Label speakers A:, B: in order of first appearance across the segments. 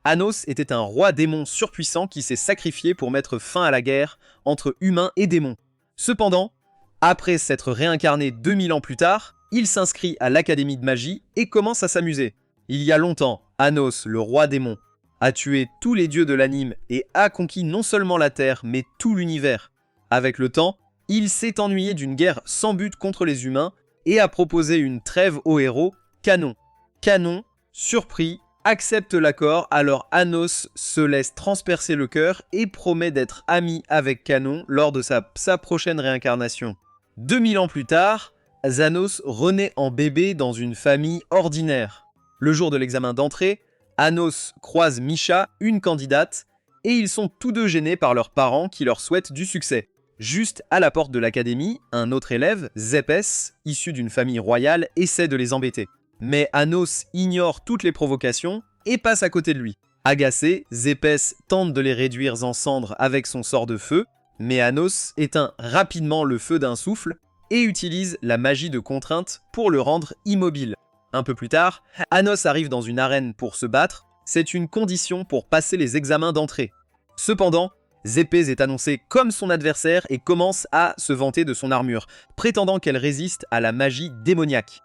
A: Anos était un roi démon surpuissant qui s'est sacrifié pour mettre fin à la guerre entre humains et démons. Cependant, après s'être réincarné 2000 ans plus tard, il s'inscrit à l'Académie de magie et commence à s'amuser. Il y a longtemps, Anos, le roi démon, a tué tous les dieux de l'anime et a conquis non seulement la Terre, mais tout l'univers. Avec le temps, il s'est ennuyé d'une guerre sans but contre les humains et a proposé une trêve au héros, Canon. Canon, surpris, accepte l'accord, alors Anos se laisse transpercer le cœur et promet d'être ami avec Canon lors de sa prochaine réincarnation. 2000 ans plus tard, Anos renaît en bébé dans une famille ordinaire. Le jour de l'examen d'entrée, Anos croise Misha, une candidate, et ils sont tous deux gênés par leurs parents qui leur souhaitent du succès. Juste à la porte de l'académie, un autre élève, Zepes, issu d'une famille royale, essaie de les embêter. Mais Anos ignore toutes les provocations et passe à côté de lui. Agacé, Zepes tente de les réduire en cendres avec son sort de feu, mais Anos éteint rapidement le feu d'un souffle et utilise la magie de contrainte pour le rendre immobile. Un peu plus tard, Anos arrive dans une arène pour se battre, c'est une condition pour passer les examens d'entrée. Cependant, Zepes est annoncé comme son adversaire et commence à se vanter de son armure, prétendant qu'elle résiste à la magie démoniaque.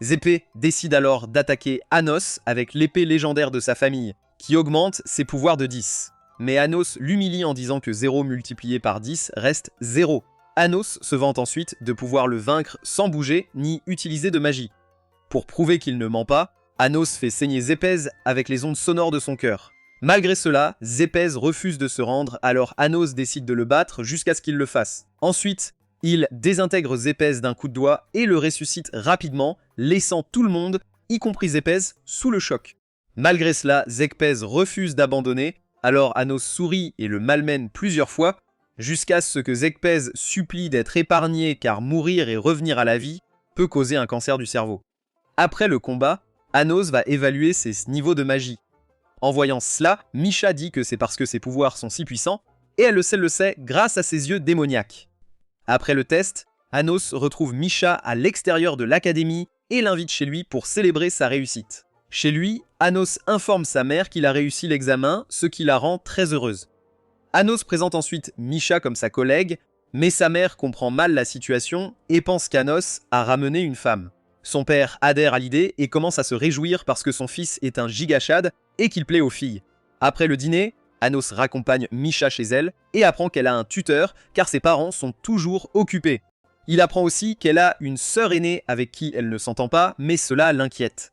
A: Zepes décide alors d'attaquer Anos avec l'épée légendaire de sa famille, qui augmente ses pouvoirs de 10. Mais Anos l'humilie en disant que 0 multiplié par 10 reste 0. Anos se vante ensuite de pouvoir le vaincre sans bouger ni utiliser de magie. Pour prouver qu'il ne ment pas, Anos fait saigner Zepes avec les ondes sonores de son cœur. Malgré cela, Zepes refuse de se rendre, alors Anos décide de le battre jusqu'à ce qu'il le fasse. Ensuite, il désintègre Zepes d'un coup de doigt et le ressuscite rapidement, laissant tout le monde, y compris Zepes, sous le choc. Malgré cela, Zepes refuse d'abandonner, alors Anos sourit et le malmène plusieurs fois, jusqu'à ce que Zepes supplie d'être épargné car mourir et revenir à la vie peut causer un cancer du cerveau. Après le combat, Anos va évaluer ses niveaux de magie. En voyant cela, Misha dit que c'est parce que ses pouvoirs sont si puissants, et elle le sait grâce à ses yeux démoniaques. Après le test, Anos retrouve Misha à l'extérieur de l'académie et l'invite chez lui pour célébrer sa réussite. Chez lui, Anos informe sa mère qu'il a réussi l'examen, ce qui la rend très heureuse. Anos présente ensuite Misha comme sa collègue, mais sa mère comprend mal la situation et pense qu'Anos a ramené une femme. Son père adhère à l'idée et commence à se réjouir parce que son fils est un gigachad et qu'il plaît aux filles. Après le dîner, Anos raccompagne Misha chez elle et apprend qu'elle a un tuteur car ses parents sont toujours occupés. Il apprend aussi qu'elle a une sœur aînée avec qui elle ne s'entend pas, mais cela l'inquiète.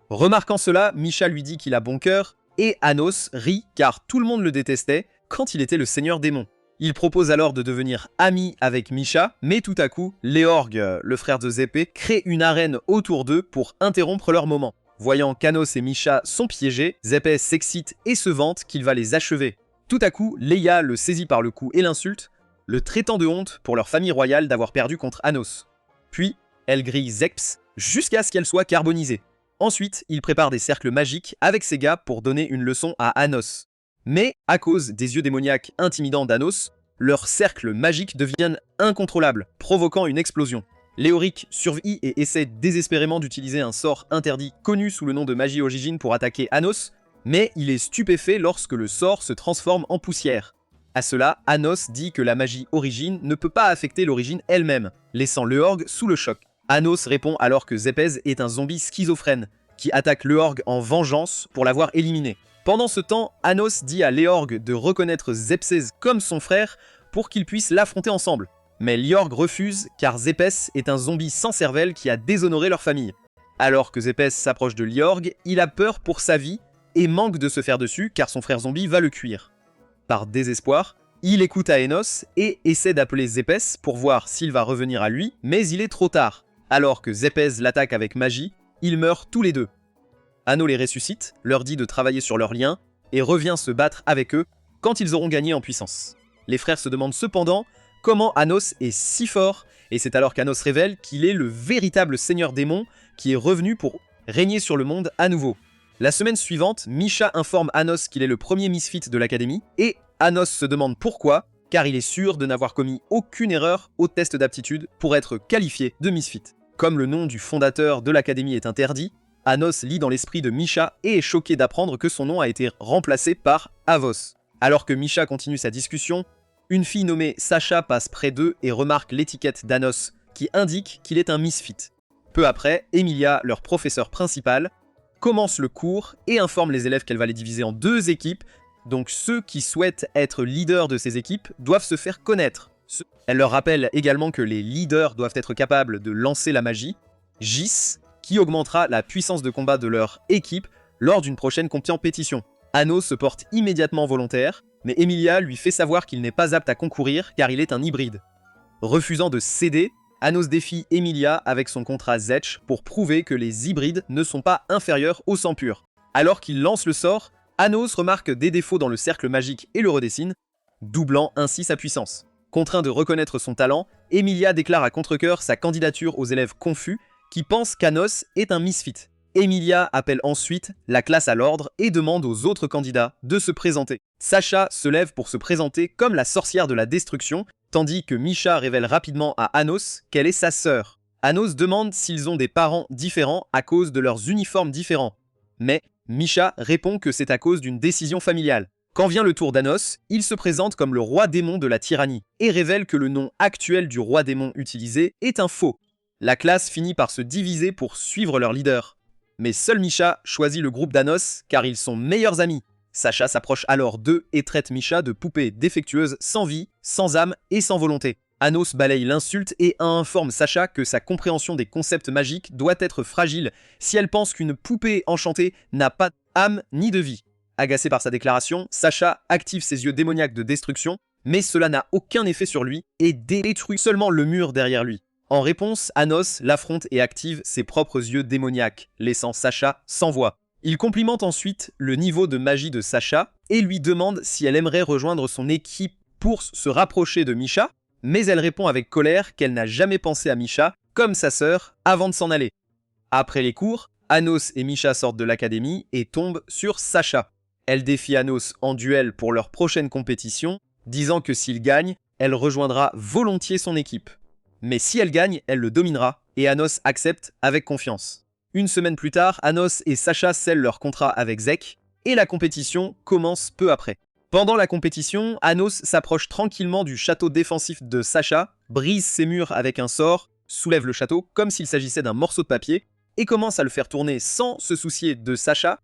A: Remarquant cela, Misha lui dit qu'il a bon cœur et Anos rit car tout le monde le détestait quand il était le seigneur démon. Il propose alors de devenir ami avec Misha, mais tout à coup, Léorg, le frère de Zepes, crée une arène autour d'eux pour interrompre leur moment. Voyant qu'Anos et Misha sont piégés, Zepes s'excite et se vante qu'il va les achever. Tout à coup, Leia le saisit par le cou et l'insulte, le traitant de honte pour leur famille royale d'avoir perdu contre Anos. Puis, elle grille Zepes jusqu'à ce qu'elle soit carbonisée. Ensuite, il prépare des cercles magiques avec ses gars pour donner une leçon à Anos. Mais, à cause des yeux démoniaques intimidants d'Anos, leurs cercles magiques deviennent incontrôlables, provoquant une explosion. Léoric survit et essaie désespérément d'utiliser un sort interdit connu sous le nom de magie origine pour attaquer Anos, mais il est stupéfait lorsque le sort se transforme en poussière. À cela, Anos dit que la magie origine ne peut pas affecter l'origine elle-même, laissant Léorg sous le choc. Anos répond alors que Zepes est un zombie schizophrène, qui attaque Léorg en vengeance pour l'avoir éliminé. Pendant ce temps, Anos dit à Léorg de reconnaître Zepes comme son frère pour qu'ils puissent l'affronter ensemble. Mais Léorg refuse car Zepes est un zombie sans cervelle qui a déshonoré leur famille. Alors que Zepes s'approche de Léorg, il a peur pour sa vie et manque de se faire dessus car son frère zombie va le cuire. Par désespoir, il écoute Aenos et essaie d'appeler Zepes pour voir s'il va revenir à lui, mais il est trop tard. Alors que Zepes l'attaque avec magie, ils meurent tous les deux. Anno les ressuscite, leur dit de travailler sur leurs liens et revient se battre avec eux quand ils auront gagné en puissance. Les frères se demandent cependant comment Anos est si fort, et c'est alors qu'Anos révèle qu'il est le véritable seigneur démon qui est revenu pour régner sur le monde à nouveau. La semaine suivante, Misha informe Anos qu'il est le premier misfit de l'académie, et Anos se demande pourquoi, car il est sûr de n'avoir commis aucune erreur au test d'aptitude pour être qualifié de misfit. Comme le nom du fondateur de l'académie est interdit, Anos lit dans l'esprit de Misha et est choqué d'apprendre que son nom a été remplacé par Avos. Alors que Misha continue sa discussion, une fille nommée Sacha passe près d'eux et remarque l'étiquette d'Anos qui indique qu'il est un misfit. Peu après, Emilia, leur professeur principal, commence le cours et informe les élèves qu'elle va les diviser en 2 équipes, donc ceux qui souhaitent être leaders de ces équipes doivent se faire connaître. Elle leur rappelle également que les leaders doivent être capables de lancer la magie, Gis, qui augmentera la puissance de combat de leur équipe lors d'une prochaine compétition. Anos se porte immédiatement volontaire, mais Emilia lui fait savoir qu'il n'est pas apte à concourir car il est un hybride. Refusant de céder, Anos défie Emilia avec son contrat Zetch pour prouver que les hybrides ne sont pas inférieurs au sang pur. Alors qu'il lance le sort, Anos remarque des défauts dans le cercle magique et le redessine, doublant ainsi sa puissance. Contraint de reconnaître son talent, Emilia déclare à contre-cœur sa candidature aux élèves confus qui pensent qu'Anos est un misfit. Emilia appelle ensuite la classe à l'ordre et demande aux autres candidats de se présenter. Sacha se lève pour se présenter comme la sorcière de la destruction, tandis que Misha révèle rapidement à Anos qu'elle est sa sœur. Anos demande s'ils ont des parents différents à cause de leurs uniformes différents. Mais Misha répond que c'est à cause d'une décision familiale. Quand vient le tour d'Anos, il se présente comme le roi démon de la tyrannie et révèle que le nom actuel du roi démon utilisé est un faux. La classe finit par se diviser pour suivre leur leader. Mais seul Misha choisit le groupe d'Anos car ils sont meilleurs amis. Sacha s'approche alors d'eux et traite Misha de poupée défectueuse, sans vie, sans âme et sans volonté. Anos balaye l'insulte et informe Sacha que sa compréhension des concepts magiques doit être fragile si elle pense qu'une poupée enchantée n'a pas d'âme ni de vie. Agacé par sa déclaration, Sacha active ses yeux démoniaques de destruction, mais cela n'a aucun effet sur lui et détruit seulement le mur derrière lui. En réponse, Anos l'affronte et active ses propres yeux démoniaques, laissant Sacha sans voix. Il complimente ensuite le niveau de magie de Sacha et lui demande si elle aimerait rejoindre son équipe pour se rapprocher de Misha, mais elle répond avec colère qu'elle n'a jamais pensé à Misha comme sa sœur avant de s'en aller. Après les cours, Anos et Misha sortent de l'académie et tombent sur Sacha. Elle défie Anos en duel pour leur prochaine compétition, disant que s'il gagne, elle rejoindra volontiers son équipe. Mais si elle gagne, elle le dominera, et Anos accepte avec confiance. Une semaine plus tard, Anos et Sacha scellent leur contrat avec Zek, et la compétition commence peu après. Pendant la compétition, Anos s'approche tranquillement du château défensif de Sacha, brise ses murs avec un sort, soulève le château comme s'il s'agissait d'un morceau de papier, et commence à le faire tourner sans se soucier de Sacha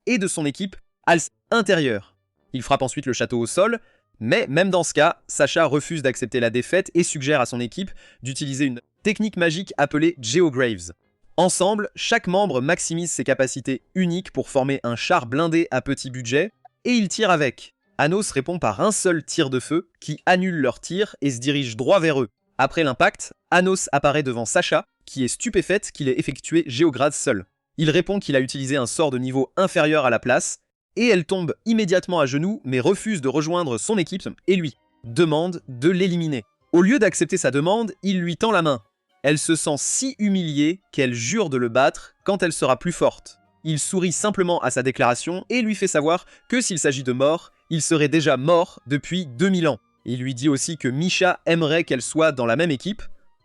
A: et de son équipe à l'intérieur. Il frappe ensuite le château au sol, mais même dans ce cas, Sacha refuse d'accepter la défaite et suggère à son équipe d'utiliser une technique magique appelée GeoGraves. Ensemble, chaque membre maximise ses capacités uniques pour former un char blindé à petit budget, et ils tirent avec. Anos répond par un seul tir de feu qui annule leur tir et se dirige droit vers eux. Après l'impact, Anos apparaît devant Sacha, qui est stupéfaite qu'il ait effectué GeoGraves seul. Il répond qu'il a utilisé un sort de niveau inférieur à la place, et elle tombe immédiatement à genoux mais refuse de rejoindre son équipe et lui demande de l'éliminer. Au lieu d'accepter sa demande, il lui tend la main. Elle se sent si humiliée qu'elle jure de le battre quand elle sera plus forte. Il sourit simplement à sa déclaration et lui fait savoir que s'il s'agit de mort, il serait déjà mort depuis 2000 ans. Il lui dit aussi que Misha aimerait qu'elle soit dans la même équipe,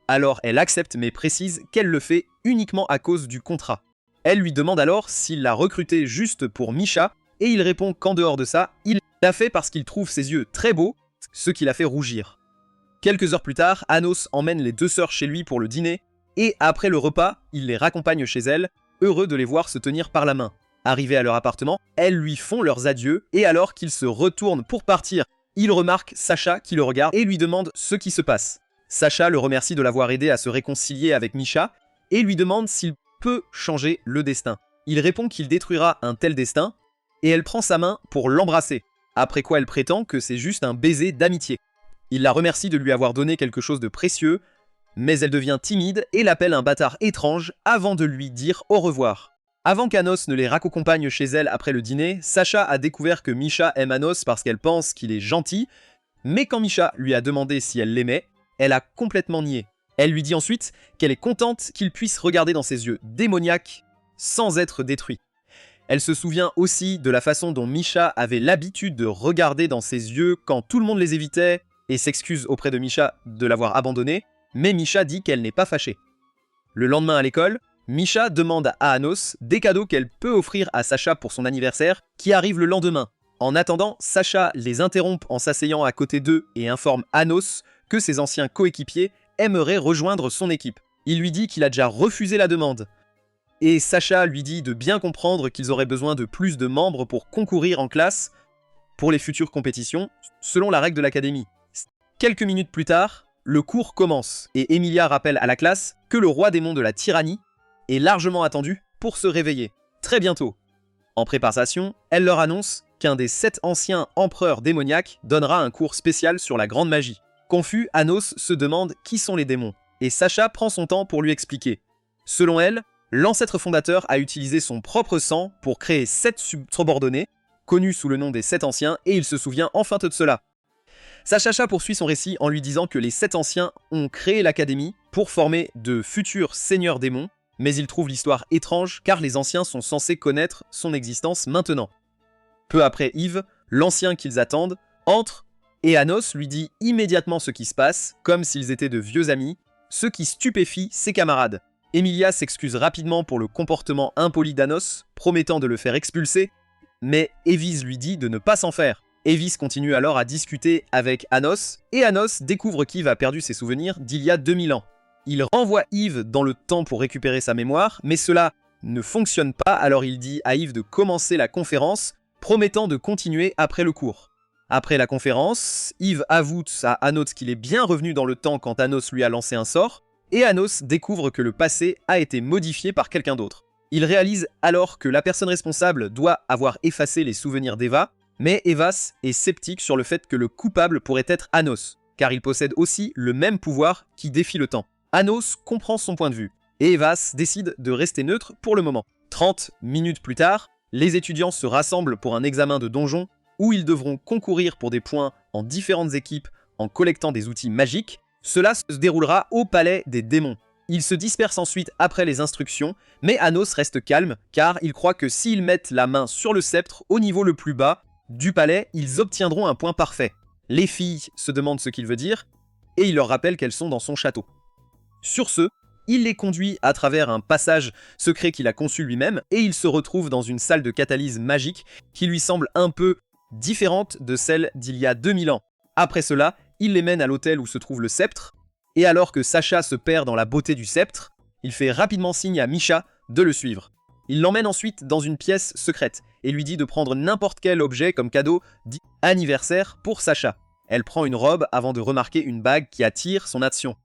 A: alors elle accepte mais précise qu'elle le fait uniquement à cause du contrat. Elle lui demande alors s'il l'a recruté juste pour Misha, et il répond qu'en dehors de ça, il l'a fait parce qu'il trouve ses yeux très beaux, ce qui l'a fait rougir. Quelques heures plus tard, Anos emmène les 2 sœurs chez lui pour le dîner, et après le repas, il les raccompagne chez elle, heureux de les voir se tenir par la main. Arrivés à leur appartement, elles lui font leurs adieux, et alors qu'ils se retournent pour partir, il remarque Sacha qui le regarde et lui demande ce qui se passe. Sacha le remercie de l'avoir aidé à se réconcilier avec Misha, et lui demande s'il peut changer le destin. Il répond qu'il détruira un tel destin, et elle prend sa main pour l'embrasser, après quoi elle prétend que c'est juste un baiser d'amitié. Il la remercie de lui avoir donné quelque chose de précieux, mais elle devient timide et l'appelle un bâtard étrange avant de lui dire au revoir. Avant qu'Anos ne les raccompagne chez elle après le dîner, Sacha a découvert que Misha aime Anos parce qu'elle pense qu'il est gentil, mais quand Misha lui a demandé si elle l'aimait, elle a complètement nié. Elle lui dit ensuite qu'elle est contente qu'il puisse regarder dans ses yeux démoniaques sans être détruit. Elle se souvient aussi de la façon dont Misha avait l'habitude de regarder dans ses yeux quand tout le monde les évitait et s'excuse auprès de Misha de l'avoir abandonné, mais Misha dit qu'elle n'est pas fâchée. Le lendemain à l'école, Misha demande à Anos des cadeaux qu'elle peut offrir à Sacha pour son anniversaire, qui arrive le lendemain. En attendant, Sacha les interrompt en s'asseyant à côté d'eux et informe Anos que ses anciens coéquipiers aimeraient rejoindre son équipe. Il lui dit qu'il a déjà refusé la demande. Et Sacha lui dit de bien comprendre qu'ils auraient besoin de plus de membres pour concourir en classe pour les futures compétitions, selon la règle de l'académie. Quelques minutes plus tard, le cours commence et Emilia rappelle à la classe que le roi démon de la tyrannie est largement attendu pour se réveiller, très bientôt. En préparation, elle leur annonce qu'un des 7 anciens empereurs démoniaques donnera un cours spécial sur la grande magie. Confus, Anos se demande qui sont les démons, et Sacha prend son temps pour lui expliquer. Selon elle, l'ancêtre fondateur a utilisé son propre sang pour créer 7 subordonnés, connus sous le nom des 7 anciens, et il se souvient enfin de cela. Sacha poursuit son récit en lui disant que les 7 anciens ont créé l'académie pour former de futurs seigneurs démons, mais il trouve l'histoire étrange car les anciens sont censés connaître son existence maintenant. Peu après Yves, l'ancien qu'ils attendent, entre et Anos lui dit immédiatement ce qui se passe, comme s'ils étaient de vieux amis, ce qui stupéfie ses camarades. Emilia s'excuse rapidement pour le comportement impoli d'Anos, promettant de le faire expulser, mais Evis lui dit de ne pas s'en faire. Evis continue alors à discuter avec Anos, et Anos découvre qu'Yves a perdu ses souvenirs d'il y a 2000 ans. Il renvoie Yves dans le temps pour récupérer sa mémoire, mais cela ne fonctionne pas, alors il dit à Yves de commencer la conférence, promettant de continuer après le cours. Après la conférence, Yves avoue à Anos qu'il est bien revenu dans le temps quand Anos lui a lancé un sort, et Anos découvre que le passé a été modifié par quelqu'un d'autre. Il réalise alors que la personne responsable doit avoir effacé les souvenirs d'Eva, mais Evas est sceptique sur le fait que le coupable pourrait être Anos, car il possède aussi le même pouvoir qui défie le temps. Anos comprend son point de vue, et Evas décide de rester neutre pour le moment. 30 minutes plus tard, les étudiants se rassemblent pour un examen de donjon où ils devront concourir pour des points en différentes équipes en collectant des outils magiques. Cela se déroulera au palais des démons. Ils se dispersent ensuite après les instructions, mais Anos reste calme car il croit que s'ils mettent la main sur le sceptre au niveau le plus bas du palais, ils obtiendront un point parfait. Les filles se demandent ce qu'il veut dire, et il leur rappelle qu'elles sont dans son château. Sur ce, il les conduit à travers un passage secret qu'il a conçu lui-même, et il se retrouve dans une salle de catalyse magique qui lui semble un peu différente de celle d'il y a 2000 ans. Après cela, il les mène à l'hôtel où se trouve le sceptre, et alors que Sacha se perd dans la beauté du sceptre, il fait rapidement signe à Misha de le suivre. Il l'emmène ensuite dans une pièce secrète, et lui dit de prendre n'importe quel objet comme cadeau dit anniversaire pour Sacha. Elle prend une robe avant de remarquer une bague qui attire son attention.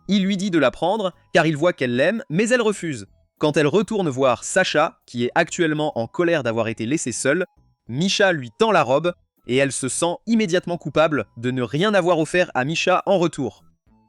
A: Il lui dit de la prendre, car il voit qu'elle l'aime, mais elle refuse. Quand elle retourne voir Sacha, qui est actuellement en colère d'avoir été laissée seule, Misha lui tend la robe, et elle se sent immédiatement coupable de ne rien avoir offert à Misha en retour.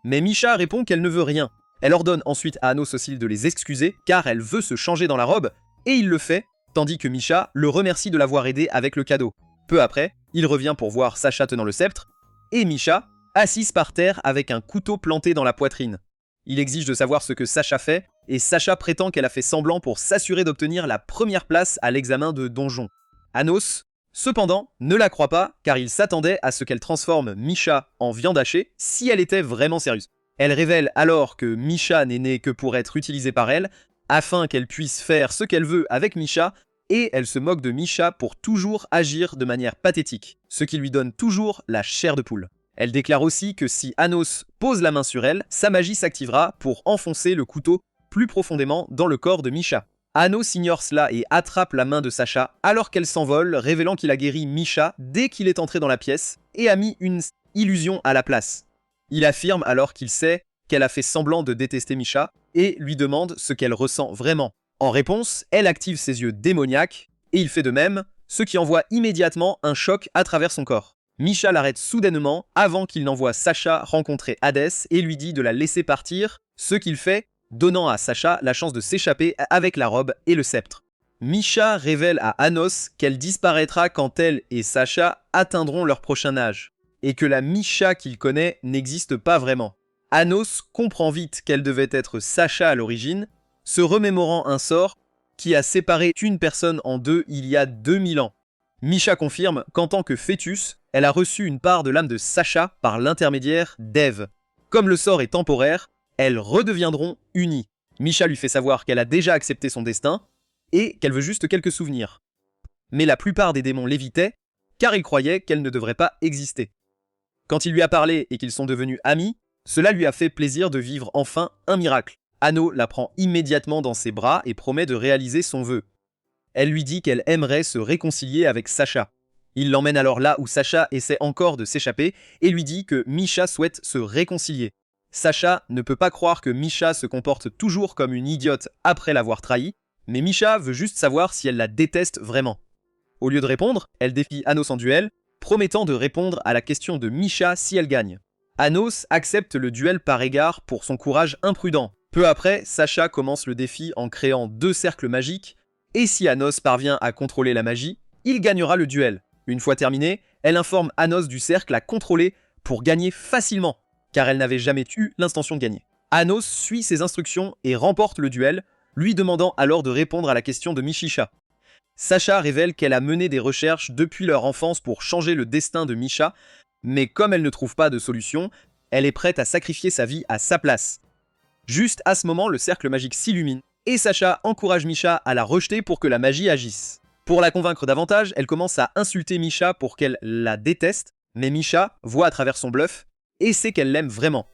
A: Mais Misha répond qu'elle ne veut rien. Elle ordonne ensuite à Anos aussi de les excuser, car elle veut se changer dans la robe, et il le fait, tandis que Misha le remercie de l'avoir aidé avec le cadeau. Peu après, il revient pour voir Sacha tenant le sceptre, et Misha, assise par terre avec un couteau planté dans la poitrine. Il exige de savoir ce que Sacha fait, et Sacha prétend qu'elle a fait semblant pour s'assurer d'obtenir la première place à l'examen de donjon. Anos, cependant, ne la croit pas, car il s'attendait à ce qu'elle transforme Misha en viande hachée si elle était vraiment sérieuse. Elle révèle alors que Misha n'est né que pour être utilisé par elle, afin qu'elle puisse faire ce qu'elle veut avec Misha, et elle se moque de Misha pour toujours agir de manière pathétique, ce qui lui donne toujours la chair de poule. Elle déclare aussi que si Anos pose la main sur elle, sa magie s'activera pour enfoncer le couteau plus profondément dans le corps de Misha. Anos ignore cela et attrape la main de Sacha alors qu'elle s'envole, révélant qu'il a guéri Misha dès qu'il est entré dans la pièce et a mis une illusion à la place. Il affirme alors qu'il sait qu'elle a fait semblant de détester Misha et lui demande ce qu'elle ressent vraiment. En réponse, elle active ses yeux démoniaques et il fait de même, ce qui envoie immédiatement un choc à travers son corps. Misha l'arrête soudainement avant qu'il n'envoie Sacha rencontrer Hadès et lui dit de la laisser partir, ce qu'il fait, donnant à Sacha la chance de s'échapper avec la robe et le sceptre. Misha révèle à Anos qu'elle disparaîtra quand elle et Sacha atteindront leur prochain âge, et que la Misha qu'il connaît n'existe pas vraiment. Anos comprend vite qu'elle devait être Sacha à l'origine, se remémorant un sort qui a séparé une personne en deux il y a 2000 ans. Misha confirme qu'en tant que fœtus, elle a reçu une part de l'âme de Sacha par l'intermédiaire d'Eve. Comme le sort est temporaire, elles redeviendront unies. Misha lui fait savoir qu'elle a déjà accepté son destin et qu'elle veut juste quelques souvenirs. Mais la plupart des démons l'évitaient car ils croyaient qu'elle ne devrait pas exister. Quand il lui a parlé et qu'ils sont devenus amis, cela lui a fait plaisir de vivre enfin un miracle. Anno la prend immédiatement dans ses bras et promet de réaliser son vœu. Elle lui dit qu'elle aimerait se réconcilier avec Sacha. Il l'emmène alors là où Sacha essaie encore de s'échapper et lui dit que Misha souhaite se réconcilier. Sacha ne peut pas croire que Misha se comporte toujours comme une idiote après l'avoir trahi, mais Misha veut juste savoir si elle la déteste vraiment. Au lieu de répondre, elle défie Anos en duel, promettant de répondre à la question de Misha si elle gagne. Anos accepte le duel par égard pour son courage imprudent. Peu après, Sacha commence le défi en créant 2 cercles magiques, et si Anos parvient à contrôler la magie, il gagnera le duel. Une fois terminé, elle informe Anos du cercle à contrôler pour gagner facilement, car elle n'avait jamais eu l'intention de gagner. Anos suit ses instructions et remporte le duel, lui demandant alors de répondre à la question de Mishisha. Sacha révèle qu'elle a mené des recherches depuis leur enfance pour changer le destin de Misha, mais comme elle ne trouve pas de solution, elle est prête à sacrifier sa vie à sa place. Juste à ce moment, le cercle magique s'illumine, et Sacha encourage Misha à la rejeter pour que la magie agisse. Pour la convaincre davantage, elle commence à insulter Misha pour qu'elle la déteste, mais Misha voit à travers son bluff et sait qu'elle l'aime vraiment.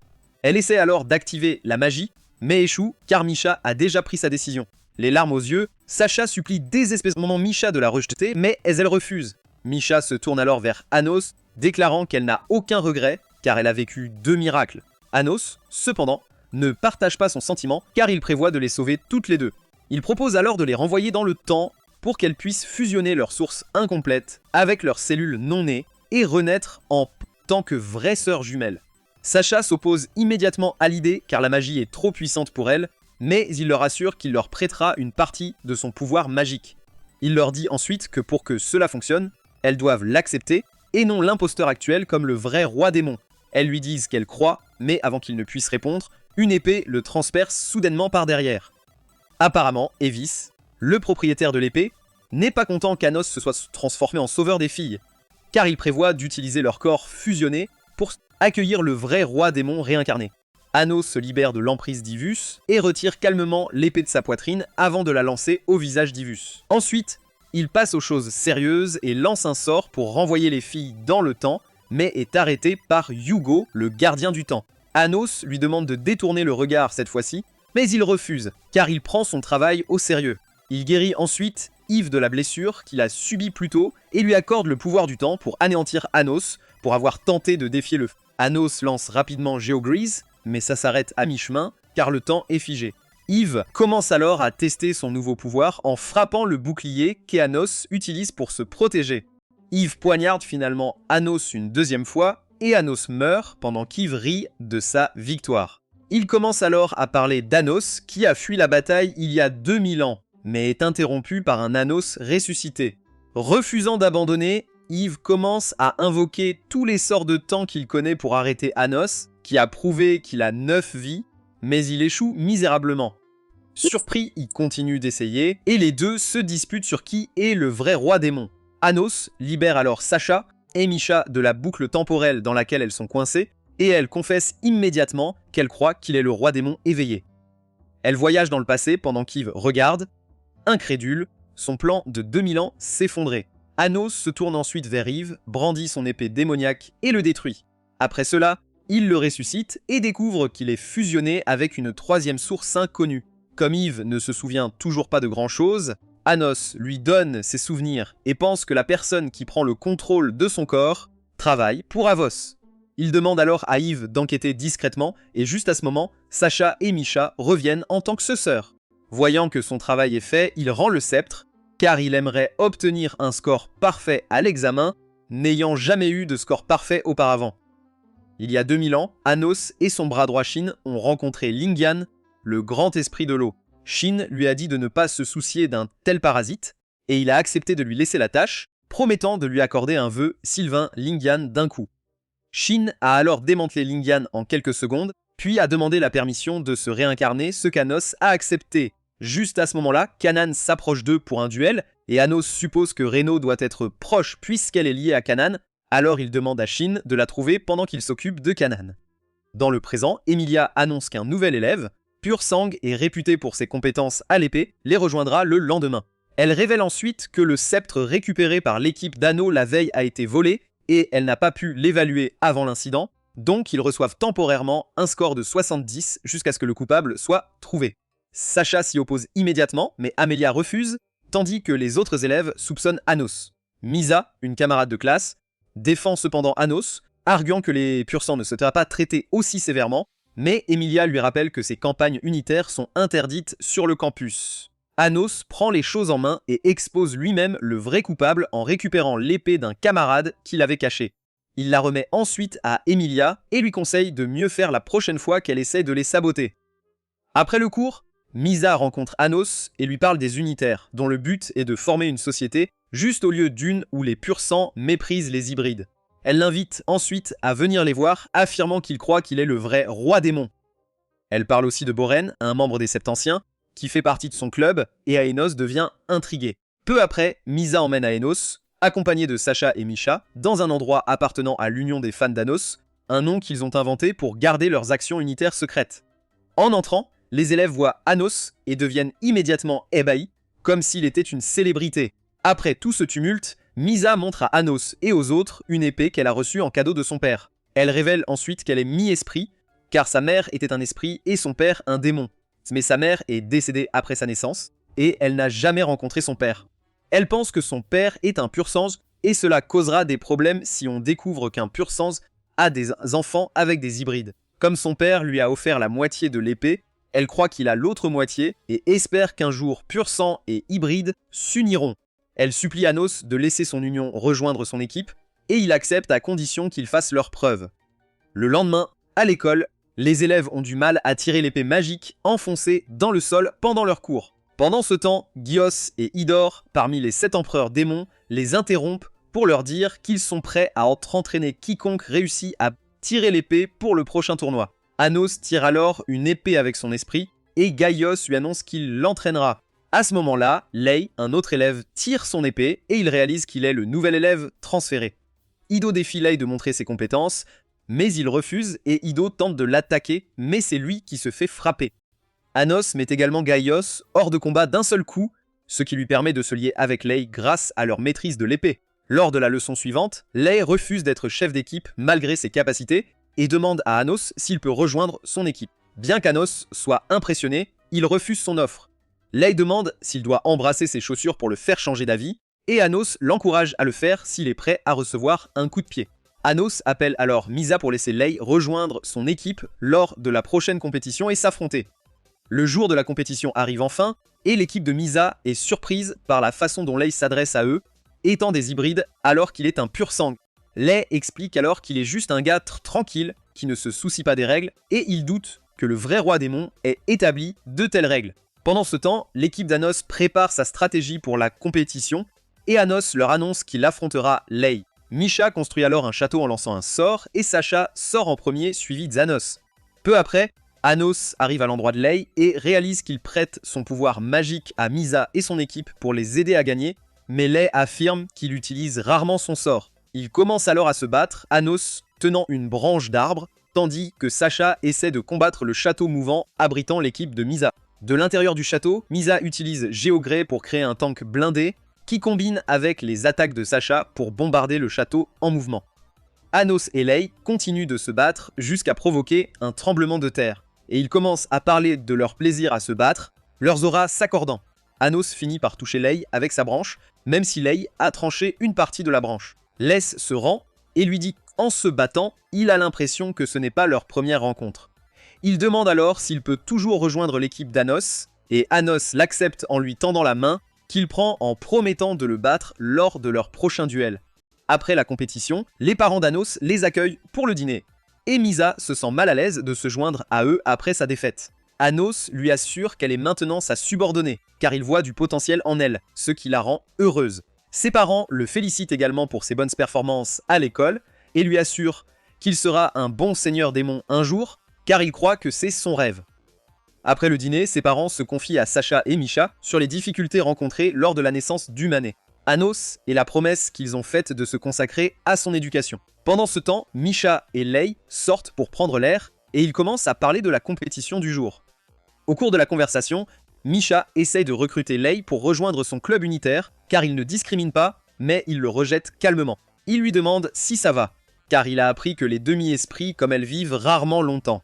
A: Elle essaie alors d'activer la magie, mais échoue car Misha a déjà pris sa décision. Les larmes aux yeux, Sacha supplie désespérément Misha de la rejeter, mais elle refuse. Misha se tourne alors vers Anos, déclarant qu'elle n'a aucun regret car elle a vécu 2 miracles. Anos, cependant, ne partage pas son sentiment car il prévoit de les sauver toutes les deux. Il propose alors de les renvoyer dans le temps pour qu'elles puissent fusionner leurs sources incomplètes avec leurs cellules non nées et renaître en tant que vraies sœurs jumelles. Sacha s'oppose immédiatement à l'idée car la magie est trop puissante pour elle, mais il leur assure qu'il leur prêtera une partie de son pouvoir magique. Il leur dit ensuite que pour que cela fonctionne, elles doivent l'accepter et non l'imposteur actuel comme le vrai roi démon. Elles lui disent qu'elle croit, mais avant qu'il ne puisse répondre, une épée le transperce soudainement par derrière. Apparemment, Evis, le propriétaire de l'épée, n'est pas content qu'Anos se soit transformé en sauveur des filles, car il prévoit d'utiliser leur corps fusionné pour accueillir le vrai roi démon réincarné. Anos se libère de l'emprise d'Ivus et retire calmement l'épée de sa poitrine avant de la lancer au visage d'Ivus. Ensuite, il passe aux choses sérieuses et lance un sort pour renvoyer les filles dans le temps, mais est arrêté par Hugo, le gardien du temps. Anos lui demande de détourner le regard cette fois-ci, mais il refuse, car il prend son travail au sérieux. Il guérit ensuite Yves de la blessure qu'il a subie plus tôt et lui accorde le pouvoir du temps pour anéantir Anos, pour avoir tenté de défier le feu. Anos lance rapidement Geogrease, mais ça s'arrête à mi-chemin, car le temps est figé. Yves commence alors à tester son nouveau pouvoir en frappant le bouclier qu'Anos utilise pour se protéger. Yves poignarde finalement Anos une deuxième fois, et Anos meurt pendant qu'Yves rit de sa victoire. Il commence alors à parler d'Anos qui a fui la bataille il y a 2000 ans, mais est interrompu par un Anos ressuscité. Refusant d'abandonner, Yves commence à invoquer tous les sorts de temps qu'il connaît pour arrêter Anos, qui a prouvé qu'il a 9 vies, mais il échoue misérablement. Surpris, il continue d'essayer, et les deux se disputent sur qui est le vrai roi démon. Anos libère alors Sacha et Misha de la boucle temporelle dans laquelle elles sont coincées, et elle confesse immédiatement qu'elle croit qu'il est le roi démon éveillé. Elle voyage dans le passé pendant qu'Yves regarde, incrédule, son plan de 2000 ans s'effondrer. Anos se tourne ensuite vers Yves, brandit son épée démoniaque et le détruit. Après cela, il le ressuscite et découvre qu'il est fusionné avec une 3e source inconnue. Comme Yves ne se souvient toujours pas de grand-chose, Anos lui donne ses souvenirs et pense que la personne qui prend le contrôle de son corps travaille pour Avos. Il demande alors à Yves d'enquêter discrètement et juste à ce moment, Sacha et Misha reviennent en tant que sœurs. Voyant que son travail est fait, il rend le sceptre, car il aimerait obtenir un score parfait à l'examen, n'ayant jamais eu de score parfait auparavant. Il y a 2000 ans, Anos et son bras droit Shin ont rencontré Lingyan, le grand esprit de l'eau. Shin lui a dit de ne pas se soucier d'un tel parasite, et il a accepté de lui laisser la tâche, promettant de lui accorder un vœu Sylvain Lingyan d'un coup. Shin a alors démantelé Lingyan en quelques secondes, puis a demandé la permission de se réincarner, ce qu'Anos a accepté. Juste à ce moment-là, Kanan s'approche d'eux pour un duel, et Anos suppose que Reno doit être proche puisqu'elle est liée à Kanan, alors il demande à Shin de la trouver pendant qu'il s'occupe de Kanan. Dans le présent, Emilia annonce qu'un nouvel élève, pur sang et réputée pour ses compétences à l'épée, les rejoindra le lendemain. Elle révèle ensuite que le sceptre récupéré par l'équipe d'Anno la veille a été volé et elle n'a pas pu l'évaluer avant l'incident, donc ils reçoivent temporairement un score de 70 jusqu'à ce que le coupable soit trouvé. Sacha s'y oppose immédiatement, mais Amelia refuse, tandis que les autres élèves soupçonnent Anos. Misa, une camarade de classe, défend cependant Anos, arguant que les pur-sang ne se seraient pas traités aussi sévèrement, mais Emilia lui rappelle que ces campagnes unitaires sont interdites sur le campus. Anos prend les choses en main et expose lui-même le vrai coupable en récupérant l'épée d'un camarade qu'il avait cachée. Il la remet ensuite à Emilia et lui conseille de mieux faire la prochaine fois qu'elle essaie de les saboter. Après le cours, Misa rencontre Anos et lui parle des unitaires, dont le but est de former une société juste au lieu d'une où les pur-sang méprisent les hybrides. Elle l'invite ensuite à venir les voir, affirmant qu'il croit qu'il est le vrai roi démon. Elle parle aussi de Boren, un membre des Septanciens, qui fait partie de son club, et Aenos devient intrigué. Peu après, Misa emmène Aenos, accompagné de Sacha et Misha, dans un endroit appartenant à l'Union des fans d'Anos, un nom qu'ils ont inventé pour garder leurs actions unitaires secrètes. En entrant, les élèves voient Anos et deviennent immédiatement ébahis, comme s'il était une célébrité. Après tout ce tumulte, Misa montre à Anos et aux autres une épée qu'elle a reçue en cadeau de son père. Elle révèle ensuite qu'elle est mi-esprit, car sa mère était un esprit et son père un démon. Mais sa mère est décédée après sa naissance, et elle n'a jamais rencontré son père. Elle pense que son père est un pur-sang, et cela causera des problèmes si on découvre qu'un pur-sang a des enfants avec des hybrides. Comme son père lui a offert la moitié de l'épée, elle croit qu'il a l'autre moitié, et espère qu'un jour pur-sang et hybride s'uniront. Elle supplie Anos de laisser son union rejoindre son équipe, et il accepte à condition qu'ils fassent leurs preuves. Le lendemain, à l'école, les élèves ont du mal à tirer l'épée magique enfoncée dans le sol pendant leur cours. Pendant ce temps, Gios et Idor, parmi les 7 empereurs démons, les interrompent pour leur dire qu'ils sont prêts à entraîner quiconque réussit à tirer l'épée pour le prochain tournoi. Anos tire alors une épée avec son esprit, et Gaios lui annonce qu'il l'entraînera. À ce moment-là, Lei, un autre élève, tire son épée, et il réalise qu'il est le nouvel élève transféré. Ido défie Lei de montrer ses compétences, mais il refuse et Ido tente de l'attaquer, mais c'est lui qui se fait frapper. Anos met également Gaios hors de combat d'un seul coup, ce qui lui permet de se lier avec Lei grâce à leur maîtrise de l'épée. Lors de la leçon suivante, Lei refuse d'être chef d'équipe malgré ses capacités et demande à Anos s'il peut rejoindre son équipe. Bien qu'Anos soit impressionné, il refuse son offre. Lei demande s'il doit embrasser ses chaussures pour le faire changer d'avis, et Anos l'encourage à le faire s'il est prêt à recevoir un coup de pied. Anos appelle alors Misa pour laisser Lei rejoindre son équipe lors de la prochaine compétition et s'affronter. Le jour de la compétition arrive enfin, et l'équipe de Misa est surprise par la façon dont Lei s'adresse à eux, étant des hybrides alors qu'il est un pur sang. Lei explique alors qu'il est juste un gars tranquille, qui ne se soucie pas des règles, et il doute que le vrai roi démon ait établi de telles règles. Pendant ce temps, l'équipe d'Anos prépare sa stratégie pour la compétition, et Anos leur annonce qu'il affrontera Lei. Misha construit alors un château en lançant un sort, et Sacha sort en premier, suivi d'Anos. Peu après, Anos arrive à l'endroit de Lei et réalise qu'il prête son pouvoir magique à Misa et son équipe pour les aider à gagner, mais Lei affirme qu'il utilise rarement son sort. Il commence alors à se battre, Anos tenant une branche d'arbre, tandis que Sacha essaie de combattre le château mouvant abritant l'équipe de Misa. De l'intérieur du château, Misa utilise Géogré pour créer un tank blindé qui combine avec les attaques de Sacha pour bombarder le château en mouvement. Anos et Lei continuent de se battre jusqu'à provoquer un tremblement de terre, et ils commencent à parler de leur plaisir à se battre, leurs auras s'accordant. Anos finit par toucher Lei avec sa branche, même si Lei a tranché une partie de la branche. Les se rend et lui dit qu'en se battant, il a l'impression que ce n'est pas leur première rencontre. Il demande alors s'il peut toujours rejoindre l'équipe d'Anos, et Anos l'accepte en lui tendant la main, qu'il prend en promettant de le battre lors de leur prochain duel. Après la compétition, les parents d'Anos les accueillent pour le dîner, et Misa se sent mal à l'aise de se joindre à eux après sa défaite. Anos lui assure qu'elle est maintenant sa subordonnée, car il voit du potentiel en elle, ce qui la rend heureuse. Ses parents le félicitent également pour ses bonnes performances à l'école, et lui assurent qu'il sera un bon seigneur démon un jour, car il croit que c'est son rêve. Après le dîner, ses parents se confient à Sacha et Misha sur les difficultés rencontrées lors de la naissance d'Humané. Anos et la promesse qu'ils ont faite de se consacrer à son éducation. Pendant ce temps, Misha et Lei sortent pour prendre l'air et ils commencent à parler de la compétition du jour. Au cours de la conversation, Misha essaye de recruter Lei pour rejoindre son club unitaire, car il ne discrimine pas, mais il le rejette calmement. Il lui demande si ça va, car il a appris que les demi-esprits comme elles vivent rarement longtemps.